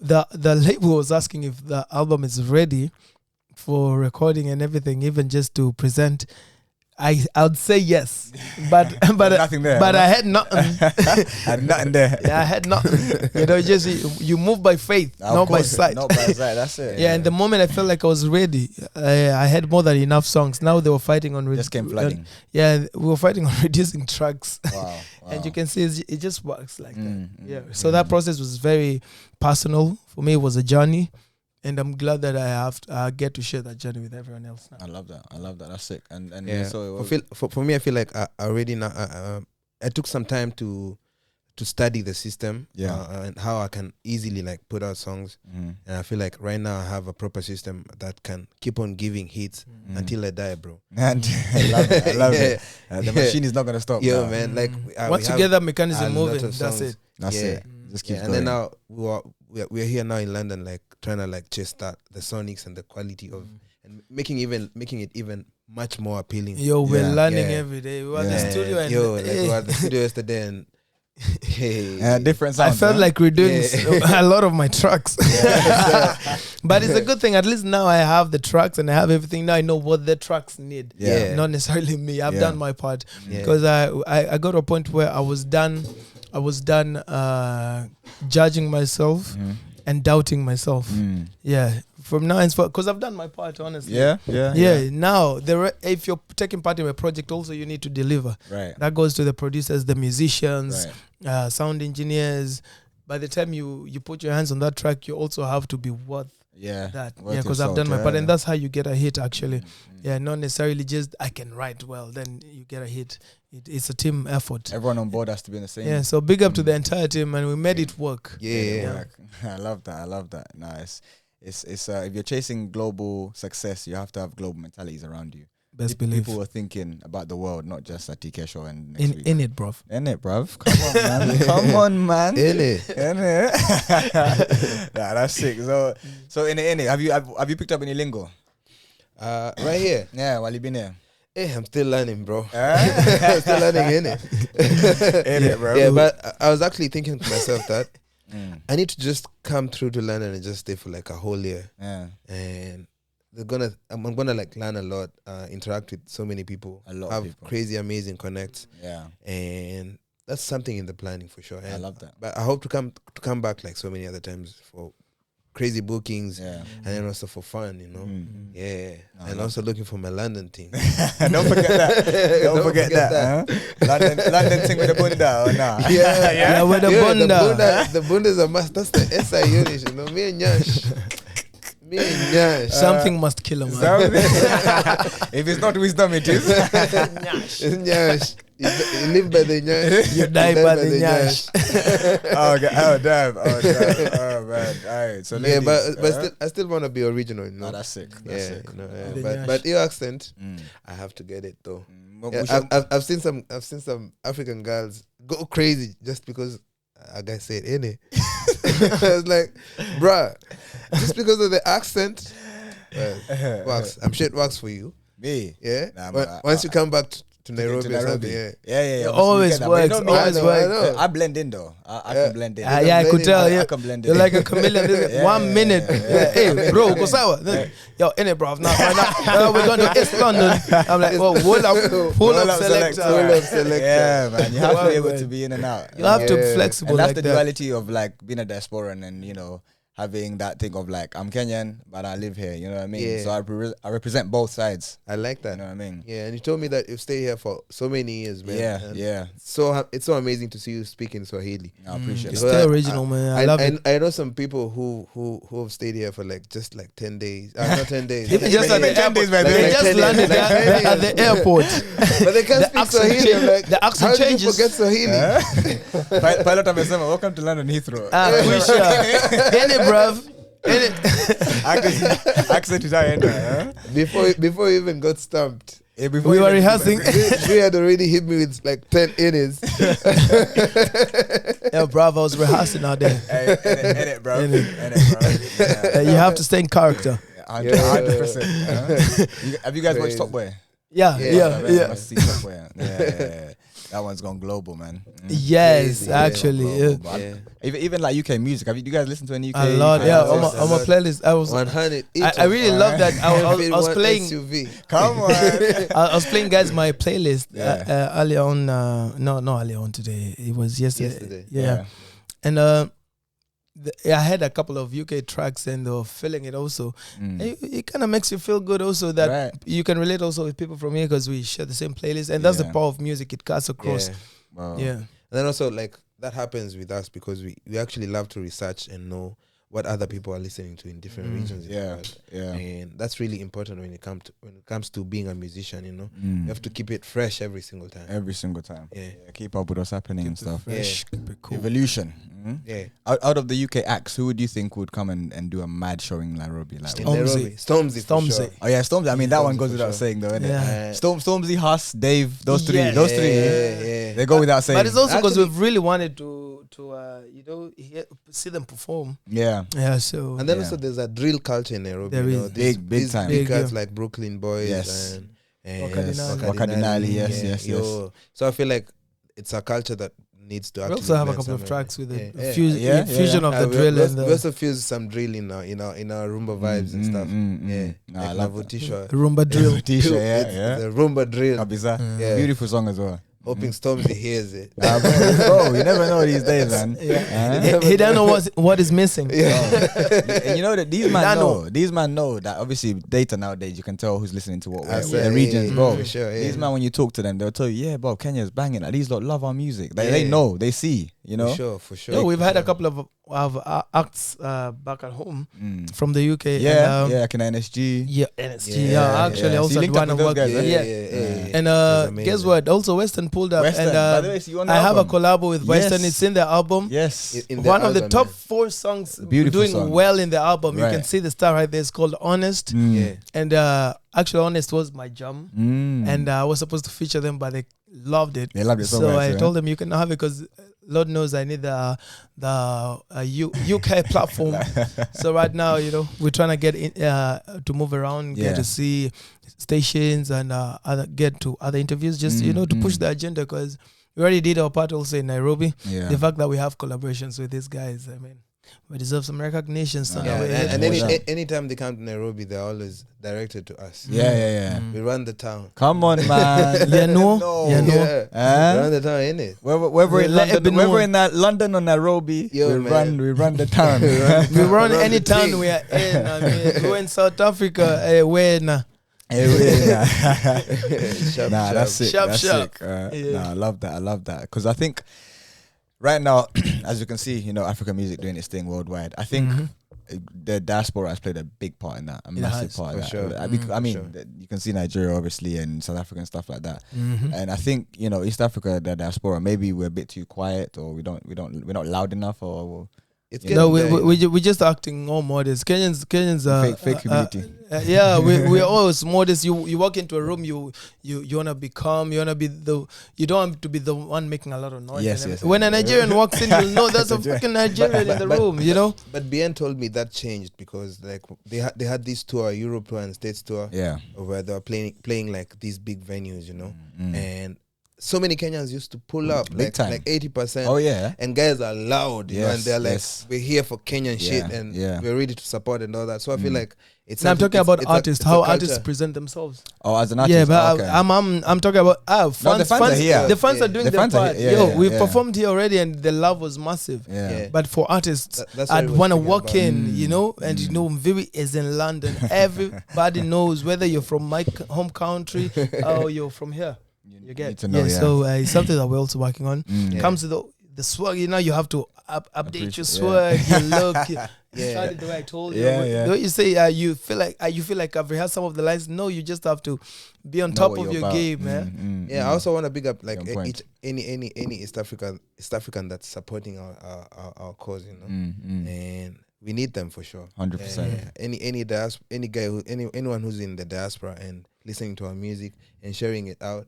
the label was asking if the album is ready for recording and everything, even just to present. I'd say yes, but nothing there. But I had nothing. Had nothing there. Yeah, I had nothing. You know, just you move by faith, not by sight. Not by sight. That's it. Yeah, and the moment I felt like I was ready, I had more than enough songs. Now they were fighting on just came flooding. We were fighting on reducing tracks. Wow. And you can see it just works like that. Yeah. So that process was very personal for me. It was a journey. And I'm glad that I get to share that journey with everyone else now. I love that. That's sick. And so for me, I feel like I already now. I took some time to study the system. And how I can easily like put out songs. And I feel like right now I have a proper system that can keep on giving hits until I die, bro. And I love it. The machine is not gonna stop. Yo, man. Like once you get that mechanism moving, that's it. That's it. Just keep going. And then now we're here now in London, like trying to like chase that the sonics and the quality of and making it even much more appealing. Yo, we're learning every day. We were at the studio and we were at the studio yesterday and different sounds. I felt like redoing a lot of my tracks. But it's a good thing. At least now I have the tracks and I have everything. Now I know what the tracks need. Not necessarily me. I've done my part. Because I got to a point where I was done judging myself and doubting myself. From now on, because I've done my part, honestly. Now, if you're taking part in a project, also you need to deliver. Right. That goes to the producers, the musicians, sound engineers. By the time you put your hands on that track, you also have to be worth that. Because I've done my part, and that's how you get a hit. Actually, not necessarily just I can write well, then you get a hit. It's a team effort. Everyone on board has to be in the same. So big up to the entire team, and we made it work. I love that. Nice. It's if you're chasing global success, you have to have global mentalities around you. Best believe. People are thinking about the world, not just a TK show and next week. In it, bruv. Come on, man. Come on, man. In it. That's sick. So in it, have you picked up any lingo? Right here. Yeah, while you been here. Hey, I'm still learning, bro. I'm still learning, innit? Bro. Yeah, but I was actually thinking to myself that I need to just come through to London and just stay for like a whole year. And I'm gonna like learn a lot, interact with so many people, have crazy, amazing connects. And that's something in the planning for sure. And I love that. But I hope to come back like so many other times for crazy bookings and then also for fun, you know. And also looking for my London team. Don't forget that. Don't forget that. Huh? London team with the bunda or nah? Yeah, with the bunda. The bunda is a must. That's the SI unit, you know. Me and Nyash. Something must kill him, man. If it's not wisdom, it is. Nyash. It's Nyash. You live by the Nyash. You die by the Nyash. Oh damn. Oh man. Alright. So ladies, but I still want to be original, you know. Oh, that's sick. That's sick. You know, but your accent, I have to get it though. I've seen some African girls go crazy just because a guy said innit. I was like, bruh, just because of the accent, works. I'm sure it works for you. Me? Yeah. Nah, once you come back to Nairobi or something. Yeah. Yeah. Always works. Always works. I blend in though. I can blend in. Yeah, I could tell. I can blend in. You're like a chameleon. 1 minute. Hey, bro, go sour. Yo, in it, bro. Now we're going to East London. I'm like, well, pull up selector. Yeah, man. You have to be able to be in and out. You have to be flexible. And that's like the that. duality of like being a diasporan and having that thing of like I'm Kenyan but I live here. You know what I mean? Yeah. So I represent both sides. I like that. You know what I mean? Yeah, and you told me that you've stayed here for so many years, man. Yeah. So it's so amazing to see you speak in Swahili. I appreciate It's that. still original, man. I love it. I know some people who have stayed here for just 10 days. Not 10 days. Even just at the 10 days, airport. man. They Like just 10 days, landed like 10 days. at the airport. But they can't speak Swahili. I'm like, The accent how did you changes. forget Swahili? Pilot amesema welcome to London Heathrow. Kwisha. In it, bruv. In it. Accent is huh? Before we even got stumped. Yeah, before We you were even- rehearsing. We had already hit me with 10 innings. Yeah, bruv, I was rehearsing out there. Hey, edit, bro. Edit. Edit, bro. You have to stay in character. 100%. Have you guys watched Crazy. Top Boy? Yeah. Must see Top Boy. Yeah. That one's gone global, man. Yes, Crazy. actually. Yeah. But Yeah. Even like UK music. Do you guys listen to any UK? A lot, yeah. I On listen my a lot. playlist, I was. 100. I really love that. I was playing. SUV. Come on. I was playing, guys, my playlist Yeah. earlier on. No, not earlier on today. It was yesterday. Yesterday. Yeah. And I had a couple of UK tracks and they were feeling it also. It kind of makes you feel good also that Right. you can relate also with people from here because we share the same playlist. And that's the Yeah. power of music. It cuts across. Yeah. Wow. Yeah. And then also that happens with us because we actually love to research and know what other people are listening to in different regions. in the Yeah. world. Yeah. And that's really important when it comes to being a musician. You Mm. have to keep it fresh every single time. Every single time. Yeah. Keep up with what's happening and stuff. Fresh. Keep it cool. Evolution. Yeah. Out of the UK acts, who would you think would come and do a mad show in Nairobi? Like, In Stormzy. Nairobi. Stormzy. for Stormzy. sure. oh yeah, Stormzy. I mean, that one Stormzy goes for without sure. saying, though, isn't Yeah. it? Stormzy, Huss, Dave, those three. Yeah. Those three. Yeah. They go without saying. But it's also because Actually- we've really wanted to see them perform. Yeah. Yeah, so And then Yeah. also there's a drill culture in Nairobi. There is. These- Big these time. Big Big, cats yeah. like Brooklyn Boys Yes. and Wakadinali. Yes. So I feel like it's a culture that needs to we actually also have a blend couple of somewhere. tracks with Yeah. the fusion of the We drill and we the also fuse some drill in our Roomba vibes and stuff. Yeah. Nah, I Like love Navutisha. Roomba drill. T-shirt, It's yeah. the Roomba drill. Kabisa. Yeah. Beautiful song as well. Hoping Stormzy hears it. Bro, you never know these days, man. He don't know what is missing. And you know that these man Nano. know. These man know that obviously data nowadays you can tell who's listening to what I where say, the regions, yeah, bro. for sure, yeah. These man, when you talk to them, they'll tell you, yeah, bro, Kenya's banging. Like, these lot love our music. They Yeah. know, they see, you know. For sure. Yeah, we've had a couple of acts back at home from the UK. Yeah, and, yeah, like an NSG. Yeah, NSG. Yeah, Yeah, actually, yeah. So also you had linked up one with of those work. guys, Yeah. right? And That's amazing. guess what? Also, Western pulled up, Western. and By the way, so you on the I have a album? collab with Western. Yes. It's in the album. Yes. In One of the album, top man. 4 songs Beautiful doing song. well in the album. You Right. can see the star right there. It's called Honest. Yeah. And actually, Honest was my jam. And I was supposed to feature them, but they loved it. They loved it so So much, I yeah. told them you can have it because Lord knows I need the UK platform. So right now, we're trying to get in, to move around, Yeah. get to see stations and get to other interviews, just to push the agenda because we already did our part also in Nairobi. Yeah. The fact that we have collaborations with these guys, I mean, we deserve some recognition. Son. Yeah, We- and Yeah. anytime they come to Nairobi, they're always directed to us. Yeah. We run the town. Come on, man. Yeah, no. No. Yeah, no. We run the town, innit? Whether in Let it be London, whether known. in that London or Nairobi, Yo, man. we run the town. We run Run any the town thing. we are in. I mean, we're in South Africa. Where nah. Sharp, Nah, that's sick. Sharp, That's sharp. sick. Yeah. Nah, I love that. Because I think right now, as you can see, African music doing its thing worldwide. I think the diaspora has played a big part in that, a massive has, part. for Of that. sure. I mean, sure. you can see Nigeria obviously and South Africa and stuff like that. And I think East Africa, the diaspora, maybe we're a bit too quiet, or we're not loud enough, or it's You No, getting there. we just acting all modest. Kenyans are Fake humility. yeah, we're always modest. You walk into a room, you wanna be calm. You wanna be you don't have to be the one making a lot of noise. Yes, and yes, when yes. a Nigerian walks in, you'll know that's a fucking Nigerian in the room. You know. But Bien told me that changed because like they had this tour, Europe tour and States tour, Yeah. where they were playing like these big venues, you know, Mm. and so many Kenyans used to pull up Big time. like 80%. Oh yeah. And guys are loud, you know, and Yes, they're like, yes. we're here for Kenyan shit, Yeah, and yeah. we're ready to support and all that. So I feel like it's. Now I'm something- talking about it's a- artists, it's a how culture. artists present themselves. Oh, as an artist. Yeah, but okay. I'm talking about fans. No, the fans are here. The fans Yeah. are doing The their fans are part. here. Yo, Yeah, we yeah. performed here already, and the love was massive. Yeah. Yeah. But for artists, That's what I I'd was want to thinking walk about. in, you know, and you know, Nviiri is in London. Everybody knows whether you're from my home country or you're from here. You get need to know, yeah. So it's something that we're also working on. Yeah. Comes to the swag, you know, you have to update your Appreciate- swag, your look. Yeah. Try it the way I told you. Yeah, yeah. The way you say you feel like I've rehearsed some of the lines. No, you just have to be on Know top what of you're your about. game, man. Yeah, I also want to big up like Good point. any East African that's supporting our cause, you know, and we need them for sure. 100%. Yeah. Anyone who's in the diaspora and listening to our music and sharing it out,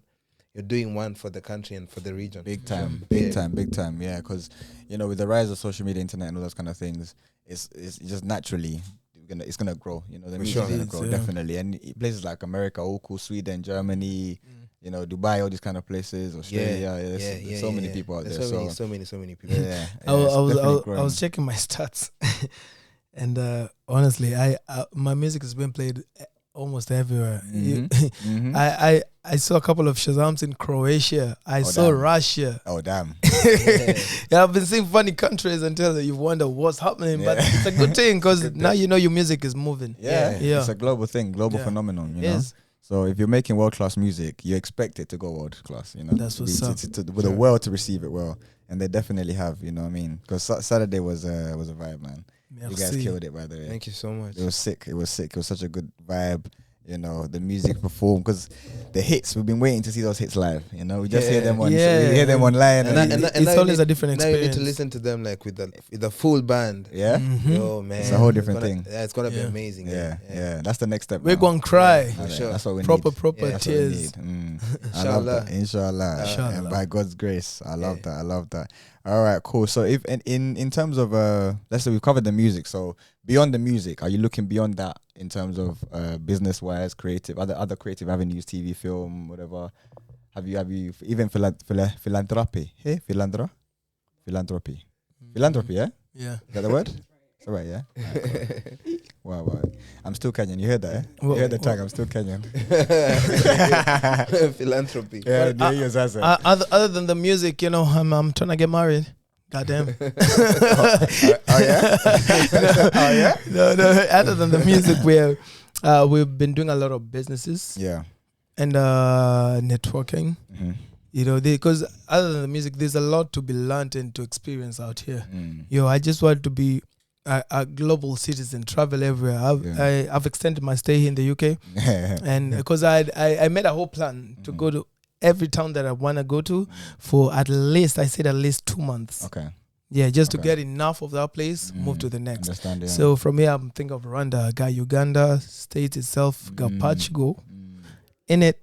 you're doing one for the country and for the region. Big time, Yeah. big time. Yeah, because you know, with the rise of social media, internet, and all those kind of things, it's just naturally it's gonna grow. You know, the music's sure. gonna It grow is, yeah. definitely. And places like America, all cool, Sweden, Germany, you know, Dubai, all these kind of places, Australia. There's so many people out there. There's so many people. Yeah, I was definitely growing. I was checking my stats, and honestly, my music has been played almost everywhere. Mhm. I saw a couple of Shazams in Croatia. I saw damn. Russia. Oh damn! Yeah, I've been seeing funny countries until you wonder what's happening. But Yeah. it's a good thing because now you know your music is moving. Yeah, Yeah. it's a global thing, global Yeah. phenomenon. You know. Yes. So if you're making world class music, you expect it to go world class. You know, That's what's up. with the world to receive it well, and they definitely have. You know what I mean? Because Saturday was a vibe, man. You guys Merci. killed it, by the way. Thank you so much. It was sick. It was sick. It was such a good vibe. You know, the music performed because the hits. We've been waiting to see those hits live. You know, we just hear them on. Yeah. We hear them online. And It's now you always need- a different Now you need experience. to listen to them like with the full band. yeah, Mhm. Yo, man, It's a whole different gonna- thing. Yeah, it's gonna be Yeah. amazing. yeah. That's the next step. We're now. gonna cry. For sure. That's what we Proper need. proper Yeah. That's what we tears. need. I Inshallah. love that. Inshallah. Inshallah. And by God's grace, I love Yeah. that. I love that. All right, cool. So if in terms of let's say we've covered the music. So beyond the music, are you looking beyond that in terms of business wise, creative, other creative avenues, TV, film, whatever? Have you even philanthropy? Hey, philanthropy. Philanthropy, yeah? Yeah. Is that the word? It's all right, yeah? Wow. I'm still Kenyan. You heard that, eh? Well, you heard the tag, I'm still Kenyan. Philanthropy. Yeah, Well, the years has it. Other than the music, you know, I'm trying to get married. Goddamn. Oh yeah? Oh yeah? No. Other than the music, we've been doing a lot of businesses Yeah. and networking. Mhm. You know, because other than the music, there's a lot to be learned and to experience out here. Mm. Yo, I just want to be a global citizen, travel everywhere. I've extended my stay here in the UK, and because I made a whole plan to go to every town that I want to go to for at least 2 months. Okay. Yeah, just to Okay. get enough of that place, move to the next. Understand, yeah. So from here, I'm thinking of Rwanda. I got Uganda, States itself, got Portugal in it.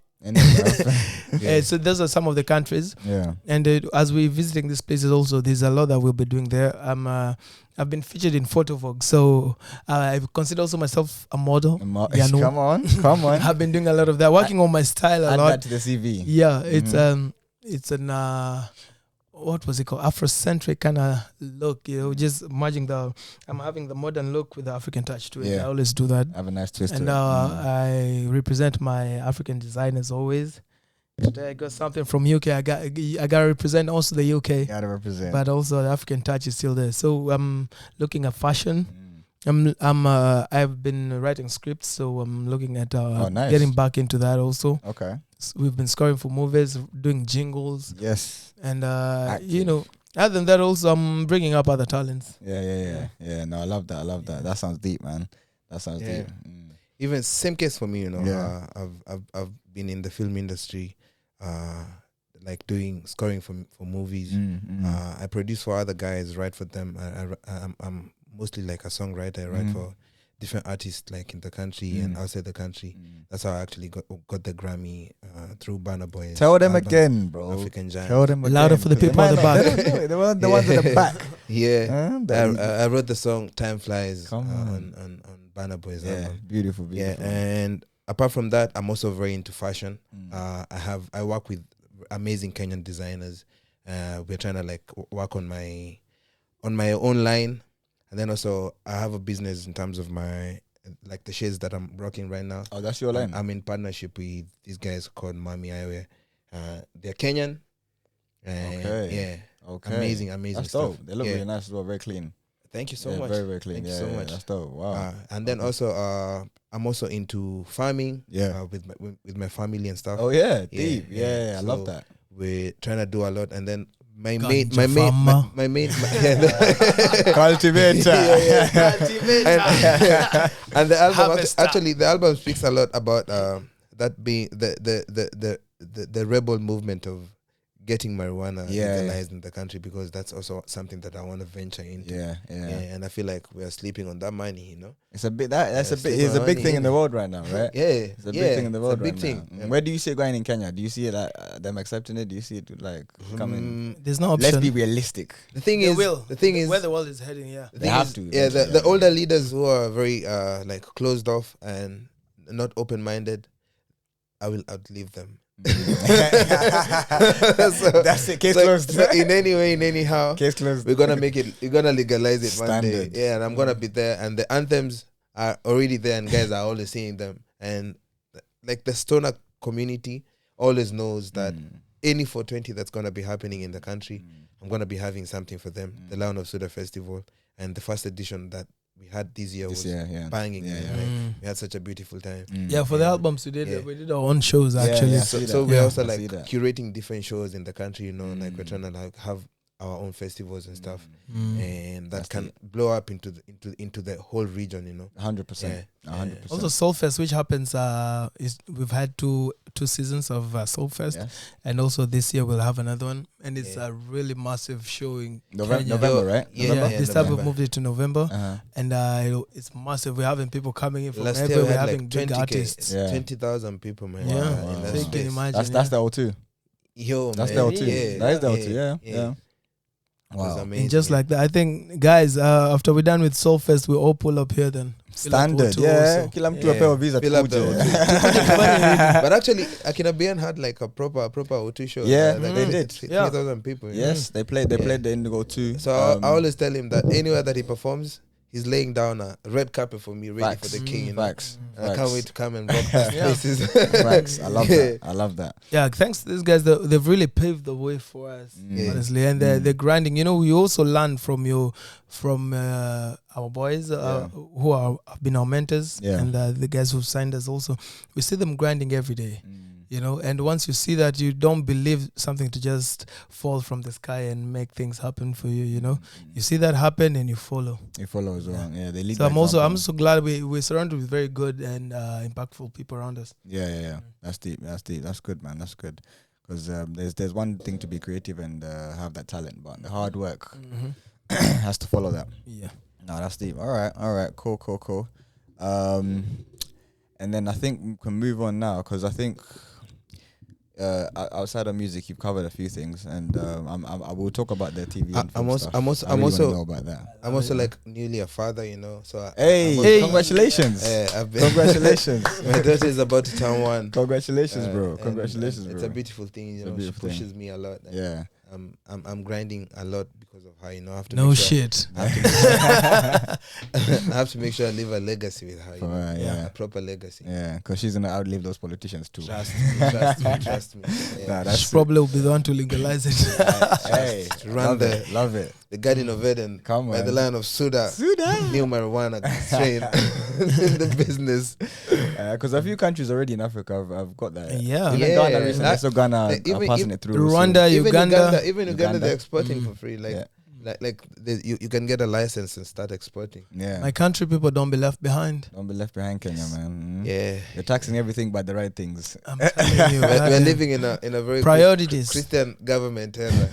Yeah. So those are some of the countries. Yeah. And as we're visiting these places also, there's a lot that we'll be doing there. I've been featured in Photo Vogue, so I consider also myself a model. Yeah, no. Come on. I've been doing a lot of that, working on my style a Add lot. that to the CV. Yeah, it's an what was it called? Afrocentric kind of look, you know, just merging I'm having the modern look with the African touch to it. Yeah. I always do that. Have a nice twist And to it. I represent my African designers always. Today I got something from UK. I got to represent also the UK, Gotta represent. but also the African touch is still there. So I'm looking at fashion. I've been writing scripts, so I'm looking at nice. getting back into that also. Okay. We've been scoring for movies, doing jingles, Yes. and Acting. you know, other than that, also I'm bringing up other talents. Yeah. No, I love that. That sounds deep, man. That sounds Yeah. deep. Even same case for me, you know. Yeah. I've been in the film industry. like doing scoring for movies. I produce for other guys, write for them. I'm mostly like a songwriter. I write for different artists like in the country and outside the country. That's how I actually got the Grammy through Burna Boy's Tell them album, again, bro. African Giant. Tell them again. Louder for the people at the back. They weren't the ones at the back. Yeah, I wrote the song "Time Flies" on Burna Boy's album. Beautiful. Yeah, and apart from that, I'm also very into fashion. I work with amazing Kenyan designers. We're trying to like work on my own line, and then also I have a business in terms of my like the shades that I'm rocking right now. Oh, that's your line. I'm in partnership with these guys called Mami Eyewear. They're Kenyan. Okay. Yeah. Okay. Amazing That's stuff. dope. They look really nice as well. Very clean. Thank you so much. Very, very clean. Thank you so much. That's dope. Wow. And then also, I'm also into farming. Yeah. With my family and stuff. Oh yeah, deep. Yeah, I love So that. We're trying to do a lot, and then my main Cultivator. and the album Harvester. actually the album speaks a lot about that being the rebel movement of getting marijuana legalized in the country, because that's also something that I want to venture into. Yeah. And I feel like we are sleeping on that money, It's a bit it's a big thing in the world right now, right? Yeah, It's a big thing in the world right thing. now. Where do you see it going in Kenya? Do you see it like them accepting it? Do you see it like coming? There's no option. Let's be realistic. The thing is, where the world is heading. Yeah, the They thing have is, to. Yeah, the older leaders who are very like closed off and not open-minded, I will outlive them. That's it. Case closed. So in any way, in anyhow, Case closed. we're gonna make it. We're gonna legalize it one Standard. day. Yeah, and I'm gonna be there. And the anthems are already there, and guys are always singing them. And like the stoner community always knows that any 420 that's gonna be happening in the country, I'm gonna be having something for them. The Lion of Suda Festival and the first edition that we had this year was banging. We had such a beautiful time. Yeah, for the albums we did our own shows actually. Yeah. So we're also like see that. curating different shows in the country, like we're trying to like have our own festivals and stuff, and that can blow up into the whole region, 100%. 100%. Also Soulfest, which happens we've had two seasons of Soulfest, and also this year we'll have another one, and it's a really massive show in Kenya. November, right? Yeah, this time we've November. moved it to November, and it's massive. We're having people coming in from Last everywhere. year we We're had having like big artists. 20,000 people, man. Yeah. in that So you can space. imagine. That's the O2. Yo, That's man. the O2. That is the O2. Yeah. It was Wow. amazing. And just like that, I think, guys, after we're done with Soulfest, we all pull up here then. Standard. O2 Yeah. also. Kila mtu apewa visa Fill up the tukuje. O2. But actually, Akina BN had like a proper O2 show. Yeah, like they did. 3,000 people. Yes, they played the Indigo too. So I always tell him that anywhere that he performs, he's laying down a red carpet for me, ready Facts. for the king. Facts. And I can't wait to come and rock these places. Facts. I love that. I love that. Yeah, thanks to these guys. They've really paved the way for us, honestly. And they're grinding. We also learn from our boys who have been our mentors, and the guys who've signed us also. We see them grinding every day. And once you see that, you don't believe something to just fall from the sky and make things happen for you. You see that happen and you follow. You follow as well. Yeah, they lead. So I'm so glad we're surrounded with very good and impactful people around us. Yeah. That's deep. That's good, man. That's good. Because there's one thing to be creative and have that talent, but the hard work has to follow that. Yeah. No, that's deep. All right. Cool. And then I think we can move on now, because I think outside of music, you've covered a few things, and I will talk about the TV. And I'm film also- stuff. I'm also- I I'm really also- wanna know about that. I'm also like newly a father, So Congratulations! Congratulations! My daughter is about to turn 1. Congratulations, bro! And Congratulations, bro! It's a beautiful thing, It's a beautiful She pushes me a lot. And Yeah. I'm grinding a lot because of her, I have to No make sure, shit. I have to make sure I leave a legacy with her, For her, yeah. a proper legacy. Yeah, because she's gonna outlive those politicians too. Trust me. Yeah. Nah, that's She probably will be the one to legalize it. hey, Run love it. the Garden of Eden Come by on. the Lion of Suda. New marijuana straight in the business. Because a few countries already in Africa have got that. Yeah. Even Yeah. Ghana recently. So Ghana Like, are passing it through. Rwanda, Even Uganda. Uganda, they're exporting for free. Like Yeah. you can get a license and start exporting. Yeah. My country people don't be left behind. Don't be left behind, Kenya, man. Yeah, You're taxing everything but the right things. I'm telling you, we're living in a very priorities. Christian government era.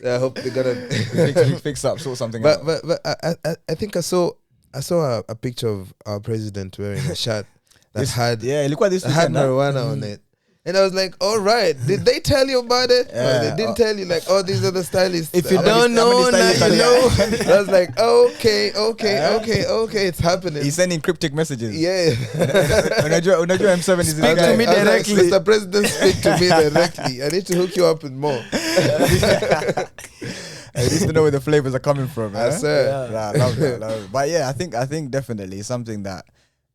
I hope they're gonna fix up, sort something but out. but I think I saw a picture of our president wearing a shirt that had look what this had weekend, huh? marijuana on it. And I was like, all right, did they tell you about it? Yeah. No, they didn't tell you, like, oh, these are the stylists. If you How don't many know, now stylists you are know. there? I was like, okay, it's happening. He's sending cryptic messages. Yeah. Unajua M7 is Speak to me I was like, directly. Mr. President, speak to me directly. I need to hook you up with more. I used to know where the flavors are coming from. I said, Yeah, I love that. Love it. But yeah, I think definitely it's something that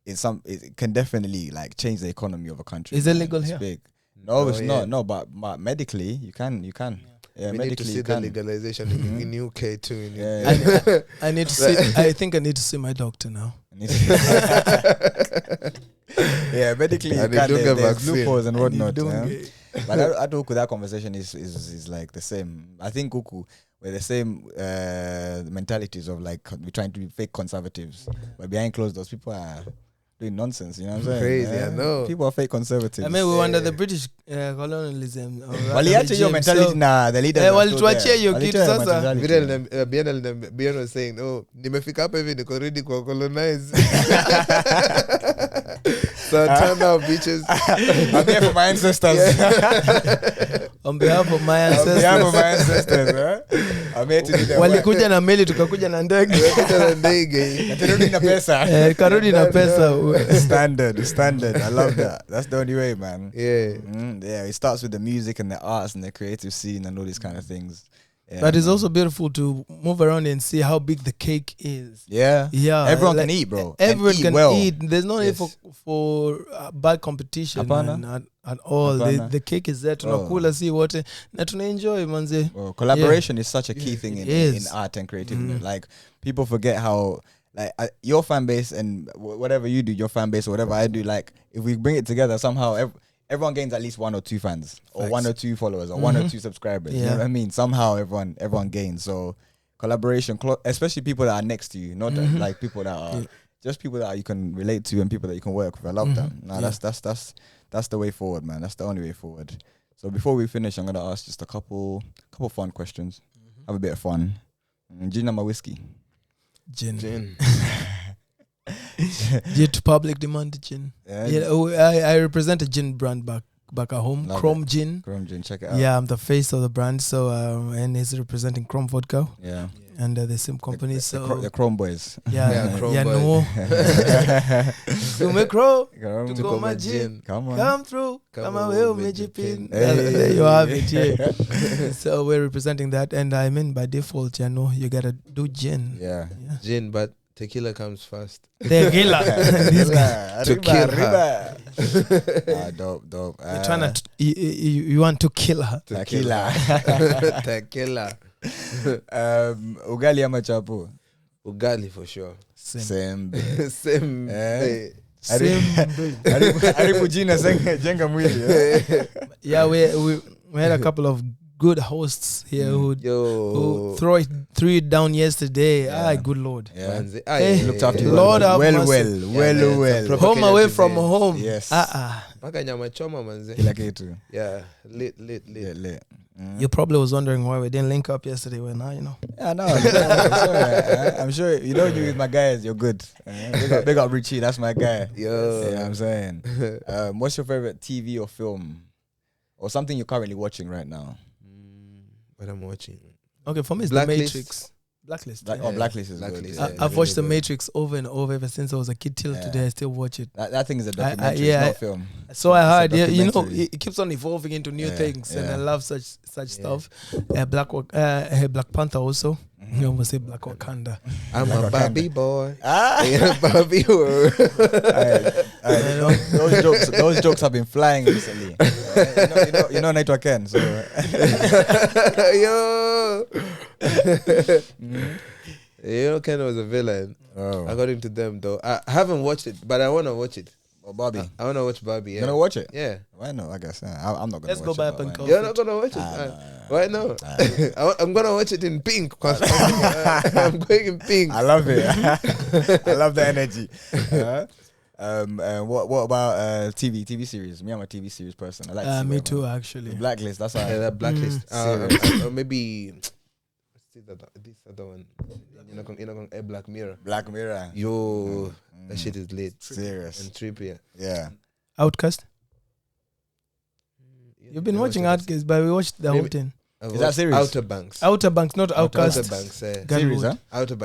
it can definitely like change the economy of a country. Is it legal It's here? big. No, it's yeah. not. No, but medically you can. Yeah, we need to medically see you the can. legalization in UK too. In Yeah. I need to see. I think I need to see my doctor now. Yeah, medically you And they can. don't get There's vaccine. loopholes and whatnot. Don't Yeah? get- But I think that conversation is like the same. I think Kuku we're the same mentalities of like we're trying to be fake conservatives, but behind closed doors people are doing nonsense. You know what I'm saying? Crazy, I know. People are fake conservatives. I mean, we were under the British colonialism. Waliache hiyo mentality na the leaders. are still walituachia there. hiyo Walituachia kitu hiyo sasa. mentality. Bian was saying, oh, nimefika hapa hivi niko ready kwa colonize. So turn out bitches. I'm here for my ancestors. On behalf of my On behalf of ancestors. my ancestors. I'm here to do their work. Walikuja na meli tukakuja na ndege. Tumekuja na ndege. Na turudi na pesa. Karudi na pesa. Standard. I love that. That's the only way, man. Yeah. Yeah, it starts with the music and the arts and the creative scene and all these kind of things. Yeah, But it's man. also beautiful to move around and see how big the cake is. Yeah. like, Everyone can eat, bro. Everyone and eat can well. eat. There's no need Yes. for bad competition Hapana. at all. Hapana. The cake is there. Tunakula si wote na tunaenjoy manze. Well, collaboration is such a key thing It in is. art and creativity. Like people forget how like your fan base and whatever you do, your fan base or whatever I do, like if we bring it together somehow, everyone gains at least 1 or 2 fans or Facts. 1 or 2 followers or 1 or 2 subscribers. You know Yeah. what I mean? Somehow everyone gains. So collaboration, especially people that are next to you, not like people that are just people that you can relate to and people that you can work with. I love that. Nah, that's the way forward, man. That's the only way forward. So before we finish, I'm gonna ask just a couple fun questions. Have a bit of fun. Gin and my whiskey. Gin. Gin. Gin to public demand gin. Yeah. I represent a gin brand back at home. Love Chrome Gin. Chrome gin, check it out. Yeah, I'm the face of the brand. So and he's representing Chrome Vodka Yeah. and the same company. The Chrome boys. Yeah, Chrome yeah, boy. no. Tumecrow. Chrome. Tuko majin. Come on. Come through. Come Come on, away, Umejipin. Umejipin. There you have it. Yeah. So we're representing that, and I mean by default, you know, you gotta do gin. Yeah. Yeah. Gin, but tequila comes first. Tequila. This guy. To kill her. Dope. You're trying to you want to kill her. Tequila. Tequila. Ugali ama chapo? Ugali for sure. Same. Same. Arifu jina jenga mwili. Yeah, we had a couple of good hosts here who threw it down yesterday. Yeah. Good Lord. Yeah. Hey, Looked after you. Lord have well. Proper Home Kenya away today. from home. Yes. Mpaka nyama choma manze. Kila kitu. Yeah, lit. Lit. You probably was wondering why we didn't link up yesterday. When you know. Yeah, no. I'm sure you know you with my guys. You're good. Big up Richie. That's my guy. Yo. Yeah, I'm saying. What's your favorite TV or film, or something you're currently watching right now? What I'm watching. Okay, for me it's Blacklist. The Matrix. Blacklist. Oh, Blacklist is Blacklist, good. yeah. Yeah. I've watched The really good. Matrix over and over ever since I was a kid till Yeah. today. I still watch it. That thing is a documentary. yeah, it's not film. So I It's a heard, yeah, you know, documentary. it keeps on evolving into new Yeah, things, and yeah. I love such stuff. Black Panther also. You almost say Black Wakanda. I'm Like a Wakanda. Barbie boy. Ah! In a Barbie world. Those jokes have been flying recently. You know Naitwa Ken, so Yo. You know, Ken was a villain. oh. According to them, though. I haven't watched it, but I want to watch it. Or Barbie. I want to watch Barbie. You Yeah. gonna watch it? Yeah. Why not? I guess I'm not gonna. Let's watch go it, buy but up and why go. not? You're not gonna watch it. Why not? I'm gonna watch it in pink. 'Cause I'm going in pink. I love it. I love the energy. What about TV series? Me, I'm a TV series person. I like. To see Me whatever. too, actually. Blacklist. That's Yeah, how. that Blacklist. Serious. Or maybe this other one. You know, Black Mirror. Black Mirror. Yo, that shit is lit. Serious. And trippy. Yeah. Outcast. You've been watching Outcast, but we watched the whole thing. Is that serious? Outer Banks. Outer Banks, not Outcast. Outer Banks. Series, huh?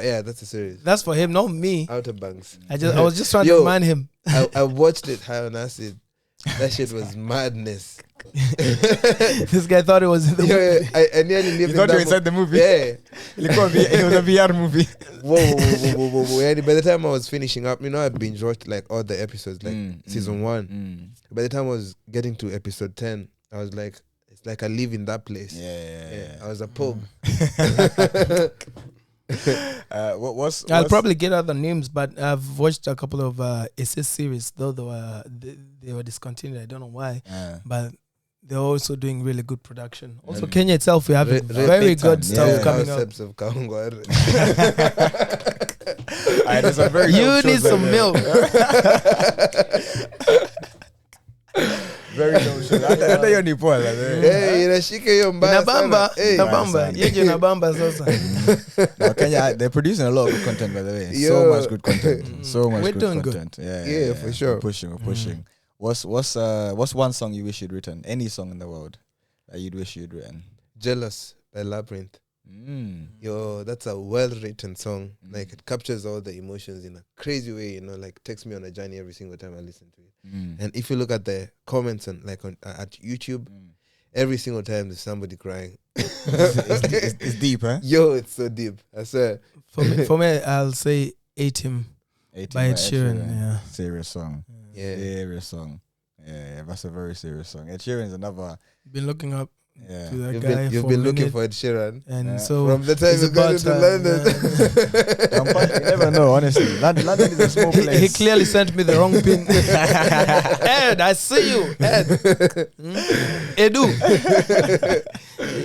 Yeah, that's a series. That's for him, not me. Outer Banks. I was just trying to Yo. remind him. I watched it high on acid. That shit was madness. This guy thought it was in the movie. Yeah, I nearly lived You in thought you that were inside the movie? Yeah. It was a VR movie. Whoa. Yeah, by the time I was finishing up, I binge watched like all the episodes, like season 1. By the time I was getting to episode 10, I was like, it's like I live in that place. Yeah. I was a pub. I'll probably get other names, but I've watched a couple of SS series, though they were discontinued. I don't know why, but they're also doing really good production. Also, Kenya itself, we have very good stuff coming up. Of Kawangware. You need some milk. Very low show. Hata hiyo ni poa. Hey, inashika hiyo mbaya sana. Inabamba. Yeje inabamba sasa. No, Kenya, they're producing a lot of good content, by the way. So much good content. So much We're good doing content. good. Yeah, for sure. We're pushing. What's one song you wish you'd written? Any song in the world that you'd wish you'd written? Jealous by Labyrinth. Yo, that's a well-written song. Like, it captures all the emotions in a crazy way, like takes me on a journey every single time I listen to it. And if you look at the comments and like at YouTube, every single time there's somebody crying. It's deep, huh? Yo, it's so deep. I swear. For me, I'll say "Atim" by Ed Sheeran. Yeah, serious song. Yeah, serious song. Yeah, that's a very serious song. Ed Sheeran is another. Been looking up. Yeah, To that you've guy been looking for Ed Sheeran, and so from the time you got into London. You never know, honestly. London is a small place. He clearly sent me the wrong pin. Ed, I see you, Ed. Edu.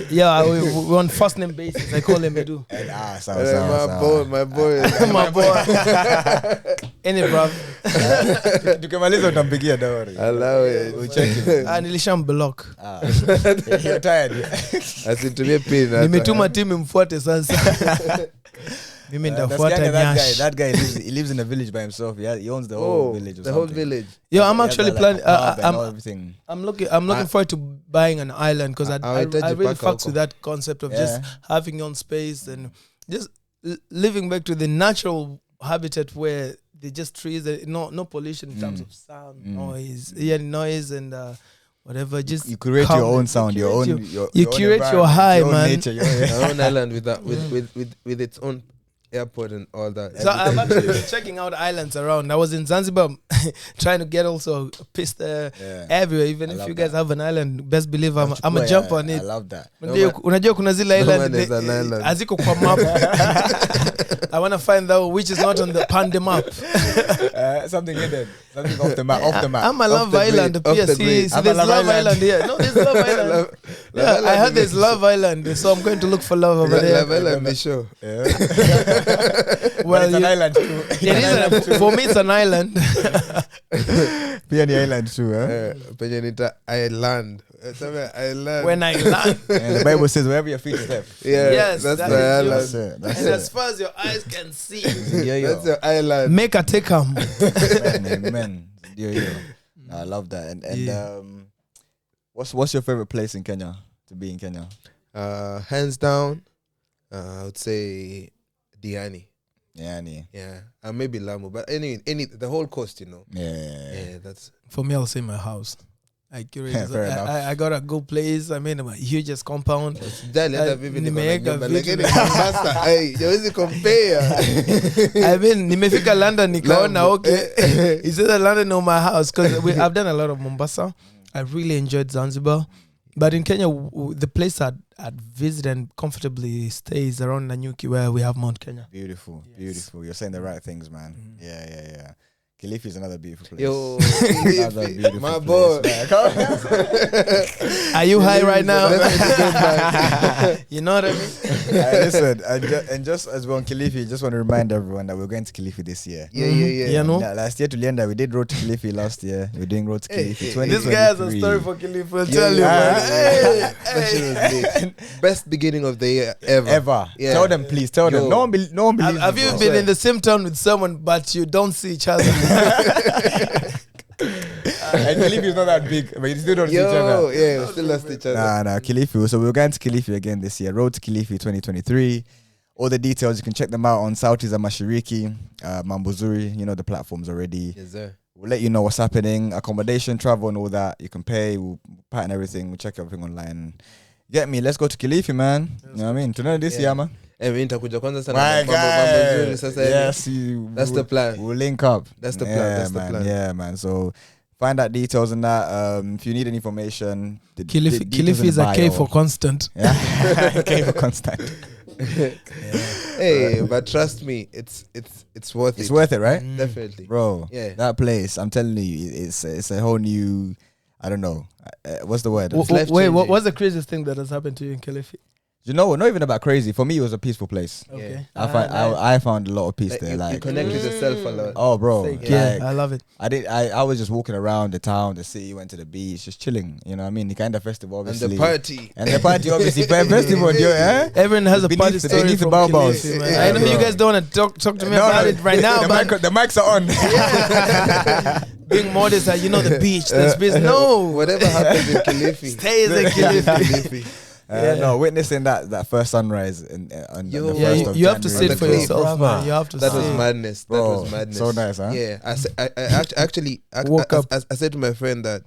Yeah, we're on first name basis. I call him Edu. My boy. My boy. Any bruv. Tukimaliza utampigia dawari. Allow it. We'll check him. Nilishamblock. You're tired. Asitumie pin. Nimetuma timu mfuate sasa. Mimi ndafuata Nyash. That guy lives in a village by himself. He owns the whole village. The whole village. Yo, I'm actually planning. Everything. I'm looking forward to buying an island because I really fucks with that concept of just having your own space and just living back to the natural habitat where they just trees, no pollution in terms of sound, noise and whatever. Just you create your own sound, your own. You curate your high, man. Nature, your own island with its own airport and all that. So I've actually been checking out islands around. I was in Zanzibar trying to get also pissed everywhere. Even if you guys have an island, best believe I'm a jump on it. I love that. Unajua kuna zile island haziko kwa map. I want to find out which is not on the Pande map. Something hidden. Something off the map. I'm a Love Island. There's Love Island here. No, there's Love Island. I heard there's Love Island, so I'm going to look for love over there. Love Island, be sure. Well, it's an island too. It is for me. It's an island. Pia ni island too, Penye nita island. When I land. And the Bible says wherever your feet step. Yeah, yes, that's the island. That's and it. as far as your eyes can see, That's your island. make a take 'em. Man. I love that. And what's your favorite place in Kenya to be in Kenya? Hands down, I would say Diani. Yeah, and maybe Lamu, but any the whole coast, Yeah, that's For me, I'll say my house. Fair enough. I got a good place. I mean, a hugest compound. nimeweka hawezi compare. I mean, nimefika London nikaona okay. Is it London or my house? Because I've done a lot of Mombasa. I really enjoyed Zanzibar. But in Kenya, the place I'd visit and comfortably stay is around Nanyuki, where we have Mount Kenya. Beautiful. You're saying the right things, man. Yeah. Kilifi is another beautiful place. Yo, Another beautiful my place, boy. man. Come on. Are you high right now? That's You know what I mean? Listen, and just as we're on Kilifi, just want to remind everyone that we're going to Kilifi this year. Yeah, no. Last year to Lienda, we did Road to Kilifi last year. We're doing Road to Kilifi 2023. This guy has a story for Kilifi. I'll Yeah, tell you, yeah, man. yeah. Hey, That shit was lit. Best beginning of the year ever. Yeah. Tell them, please. Tell them. Yo. No one believes. Have me, you bro. been in the same town with someone but you don't see each other? And Kilifi is not that big, but you still don't see each Yo, other. yeah, we still lost each other. Nah, Kilifi. So we're going to Kilifi again this year. Road to Kilifi 2023. All the details, you can check them out on SAUTI ZA MASHARIKI, Mambuzuri. You know the platforms already. Yes, sir. We'll let you know what's happening, accommodation, travel, and all that. You can pay. We'll pattern everything. We'll check everything online. Get me? Let's go to Kilifi, man. You know what I mean? Tunaenda this year, man. Nitakuja kwanza sana My mambo guy. nzuri sasa hivi. Yes, That's the plan. We'll link up. That's the plan. Yeah, That's the man. plan. Yeah, man. So find out details on that. If you need any information, the Kilifi details in is the a K bio. for constant. Yeah. K for constant. Hey, but trust me, it's worth It's it. worth it, right? Definitely. Bro, Yeah. that place, I'm telling you, it's a whole new, I don't know, what's the word? It's Wait, life-changing. what's the craziest thing that has happened to you in Kilifi? You know, not even about crazy. For me, it was a peaceful place. Okay. I found a lot of peace Like, there. you Like, connect with yourself a lot. oh, bro, Sick. Yeah, like, I love it. I was just walking around the town, the city, went to the beach, just chilling. You know what I mean? The kind of festival, And obviously. the party. And the party, obviously. Festival, eh? Everyone has a Beneath party the- story beneath the from baobabs. Kilifi, man. Yeah, I know you bro. guys don't want to talk to me No, about no, it right now, but the mics are on. being modest, you know, the beach, there's business. No, Whatever happens in Kilifi. stays in Kilifi. Kilifi. No, witnessing that first sunrise on Yo. the Yeah, first you, of you have to see January, it for Cliff, yourself, brother. man. You have to That see was it. madness. That Bro, was madness. so nice, huh? Yeah, I actually Woke up. I said to my friend that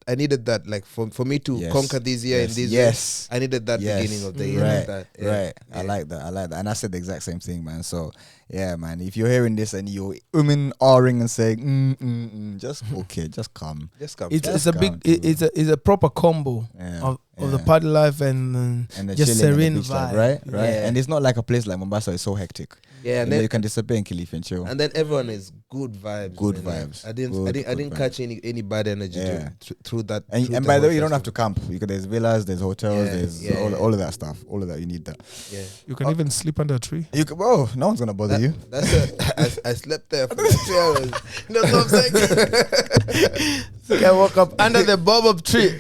I needed that, like for me to Yes. conquer this year in this Yes. year. I needed that Yes. beginning of the year. Right, Like that. Yeah. right. I like that. And I said the exact same thing, man. So yeah, man. If you're hearing this and you're ahhing and saying just okay, just come. Just come. It's a big, it's a proper combo Yeah, of the party life and the just chilling and the serene beach life, vibe. right? Yeah. And it's not like a place like Mombasa is so hectic. Yeah, You know, you can disappear in Kilifi and chill. and then everyone is good vibes. Good man. vibes. I didn't Good didn't vibes. catch any bad energy Yeah. through that. And through by the whole way, you don't have to festival. camp because there's villas, there's hotels, Yeah, there's yeah, yeah. all of that stuff. All of that, you need that. Yeah. You can even sleep under a tree. You can, bro, no one's gonna bother you. That's it. I slept there for like 2 hours. That's what I'm saying. I woke up under the baobab tree.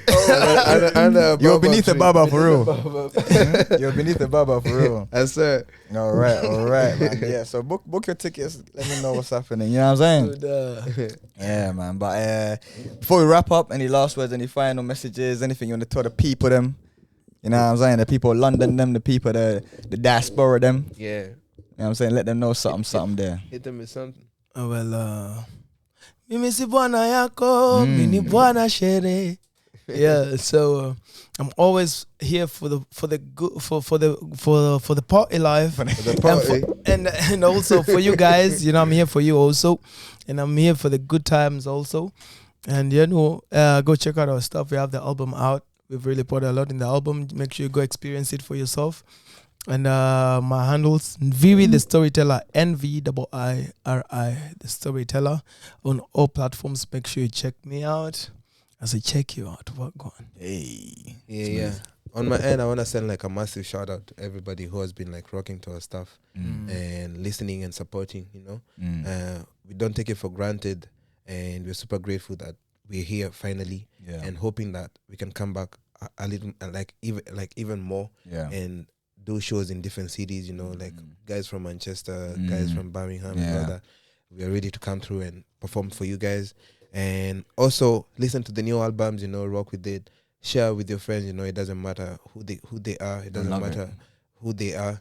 You're beneath the baba for real. You're beneath the baba for real. Yes, sir. All right, man. Yeah, so book your tickets. Let me know what's happening. You know what I'm saying? Dude, Yeah, man. But before we wrap up, any last words, any final messages, anything you want to tell the people them? You know what I'm saying? The people of London them, the people the diaspora them. Yeah. You know what I'm saying? Let them know something there. Hit them with something. mimi si bwana yako, mimi ni bwana shere. Yeah, so I'm always here for the good for the party life, The party. and also for you guys. You know, I'm here for you also, and I'm here for the good times also. And you know, go check out our stuff. We have the album out. We've really put a lot in the album. Make sure you go experience it for yourself. And my handles Nviiri the storyteller, NVIIRI the storyteller, on all platforms. Make sure you check me out. As I check you out, what going? Hey. Yeah. On my end, I want to send like a massive shout out to everybody who has been like rocking to our stuff and listening and supporting. You know, we don't take it for granted, and we're super grateful that we're here finally, and hoping that we can come back a little, even more, and do shows in different cities. You know, like guys from Manchester, guys from Birmingham, and all that. We are ready to come through and perform for you guys. And also listen to the new albums, you know, rock with it, share with your friends, you know, it doesn't matter who they are, it doesn't matter who they are,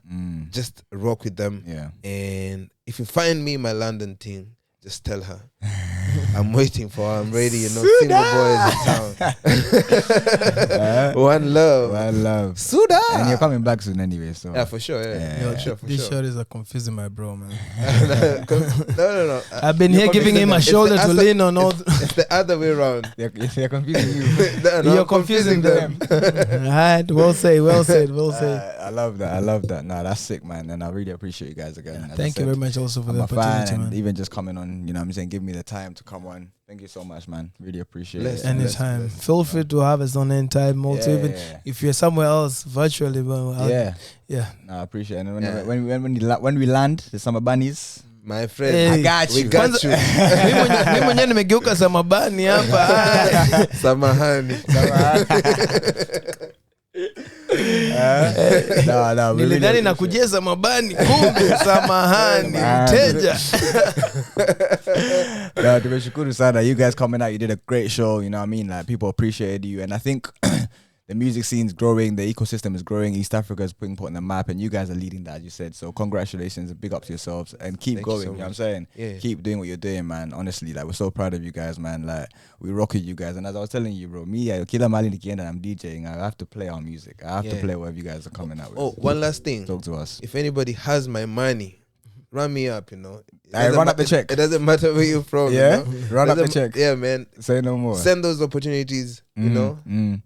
just rock with them. Yeah. And if you find me, my London team, just tell her. I'm waiting for her. I'm ready. You know, single boys in town. One love. One love. Suda. And you're coming back soon anyway, so. Yeah, for sure. Yeah, for These sure. shorties are confusing my bro, man. No. I've been here giving him a shoulder to lean on. All It's the other way around. They're confusing you. No, You're I'm confusing them. Alright, well said. I love that. Nah, that's sick, man. And I really appreciate you guys again. As I Thank you said, very much also for I'm the a fan, opportunity, and man. even just coming on, you know what I'm saying, give me the time to come on. Thank you so much, man. Really appreciate Bless it. you. Anytime. Feel free to have us on anytime. Also, even if you're somewhere else virtually, well, yeah. No, I appreciate it. And Yeah. when we land, the summer bunnies, My friend, Hey. I got we you. got you. Mimi mwenyewe nimegeuka samabani hapa. Samahani. No, we Nilidhani really nakujia samabani, kumbe samahani mteja. No, tumeshukuru sana. You guys coming out, you did a great show. You know what I mean? Like, people appreciated you, and I think the music scene's growing, the ecosystem is growing. East Africa is putting on the map, and you guys are leading that, as you said. So congratulations, and big up to yourselves, and keep Thank you going. so You know what I'm much. saying? Yeah. Keep doing what you're doing, man. Honestly, like, we're so proud of you guys, man. Like, we rock with you guys. And as I was telling you, bro, me, Kila Mali Nikienda, I'm DJing. I have to play our music. I have to Yeah. play whatever you guys are coming out with. Oh, one last thing. Talk to us. If anybody has my money, run me up. You know. It Aye, doesn't run up the check. It doesn't matter where you're from. Yeah? You know? Run up the Doesn't- check. Yeah, man. Say no more. Send those opportunities. You know.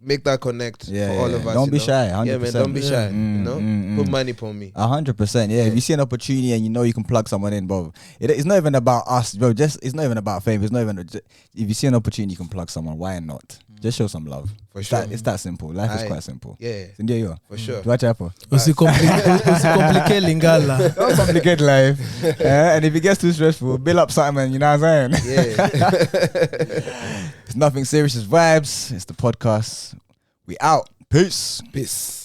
Make that connect Yeah, for all yeah, of us. don't you be know? shy, Yeah, man. 100%. Don't be shy. Mm, You know. mm, Put mm. money for me. 100%. Yeah, if you see an opportunity and you know you can plug someone in, bro, it's not even about us, bro. It's not even about fame. It's not even. If you see an opportunity, you can plug someone. Why not? Just show some love. For It's sure. that, it's that simple. Life is Aye. quite simple. Yeah, Sindio yo. for sure. Watch out for. Usikomplike Lingala. Don't complicate life. And if it gets too stressful, build up something, man. You know what I'm saying? Yeah. It's nothing serious. It's vibes. It's the podcast. We out. Peace. Peace.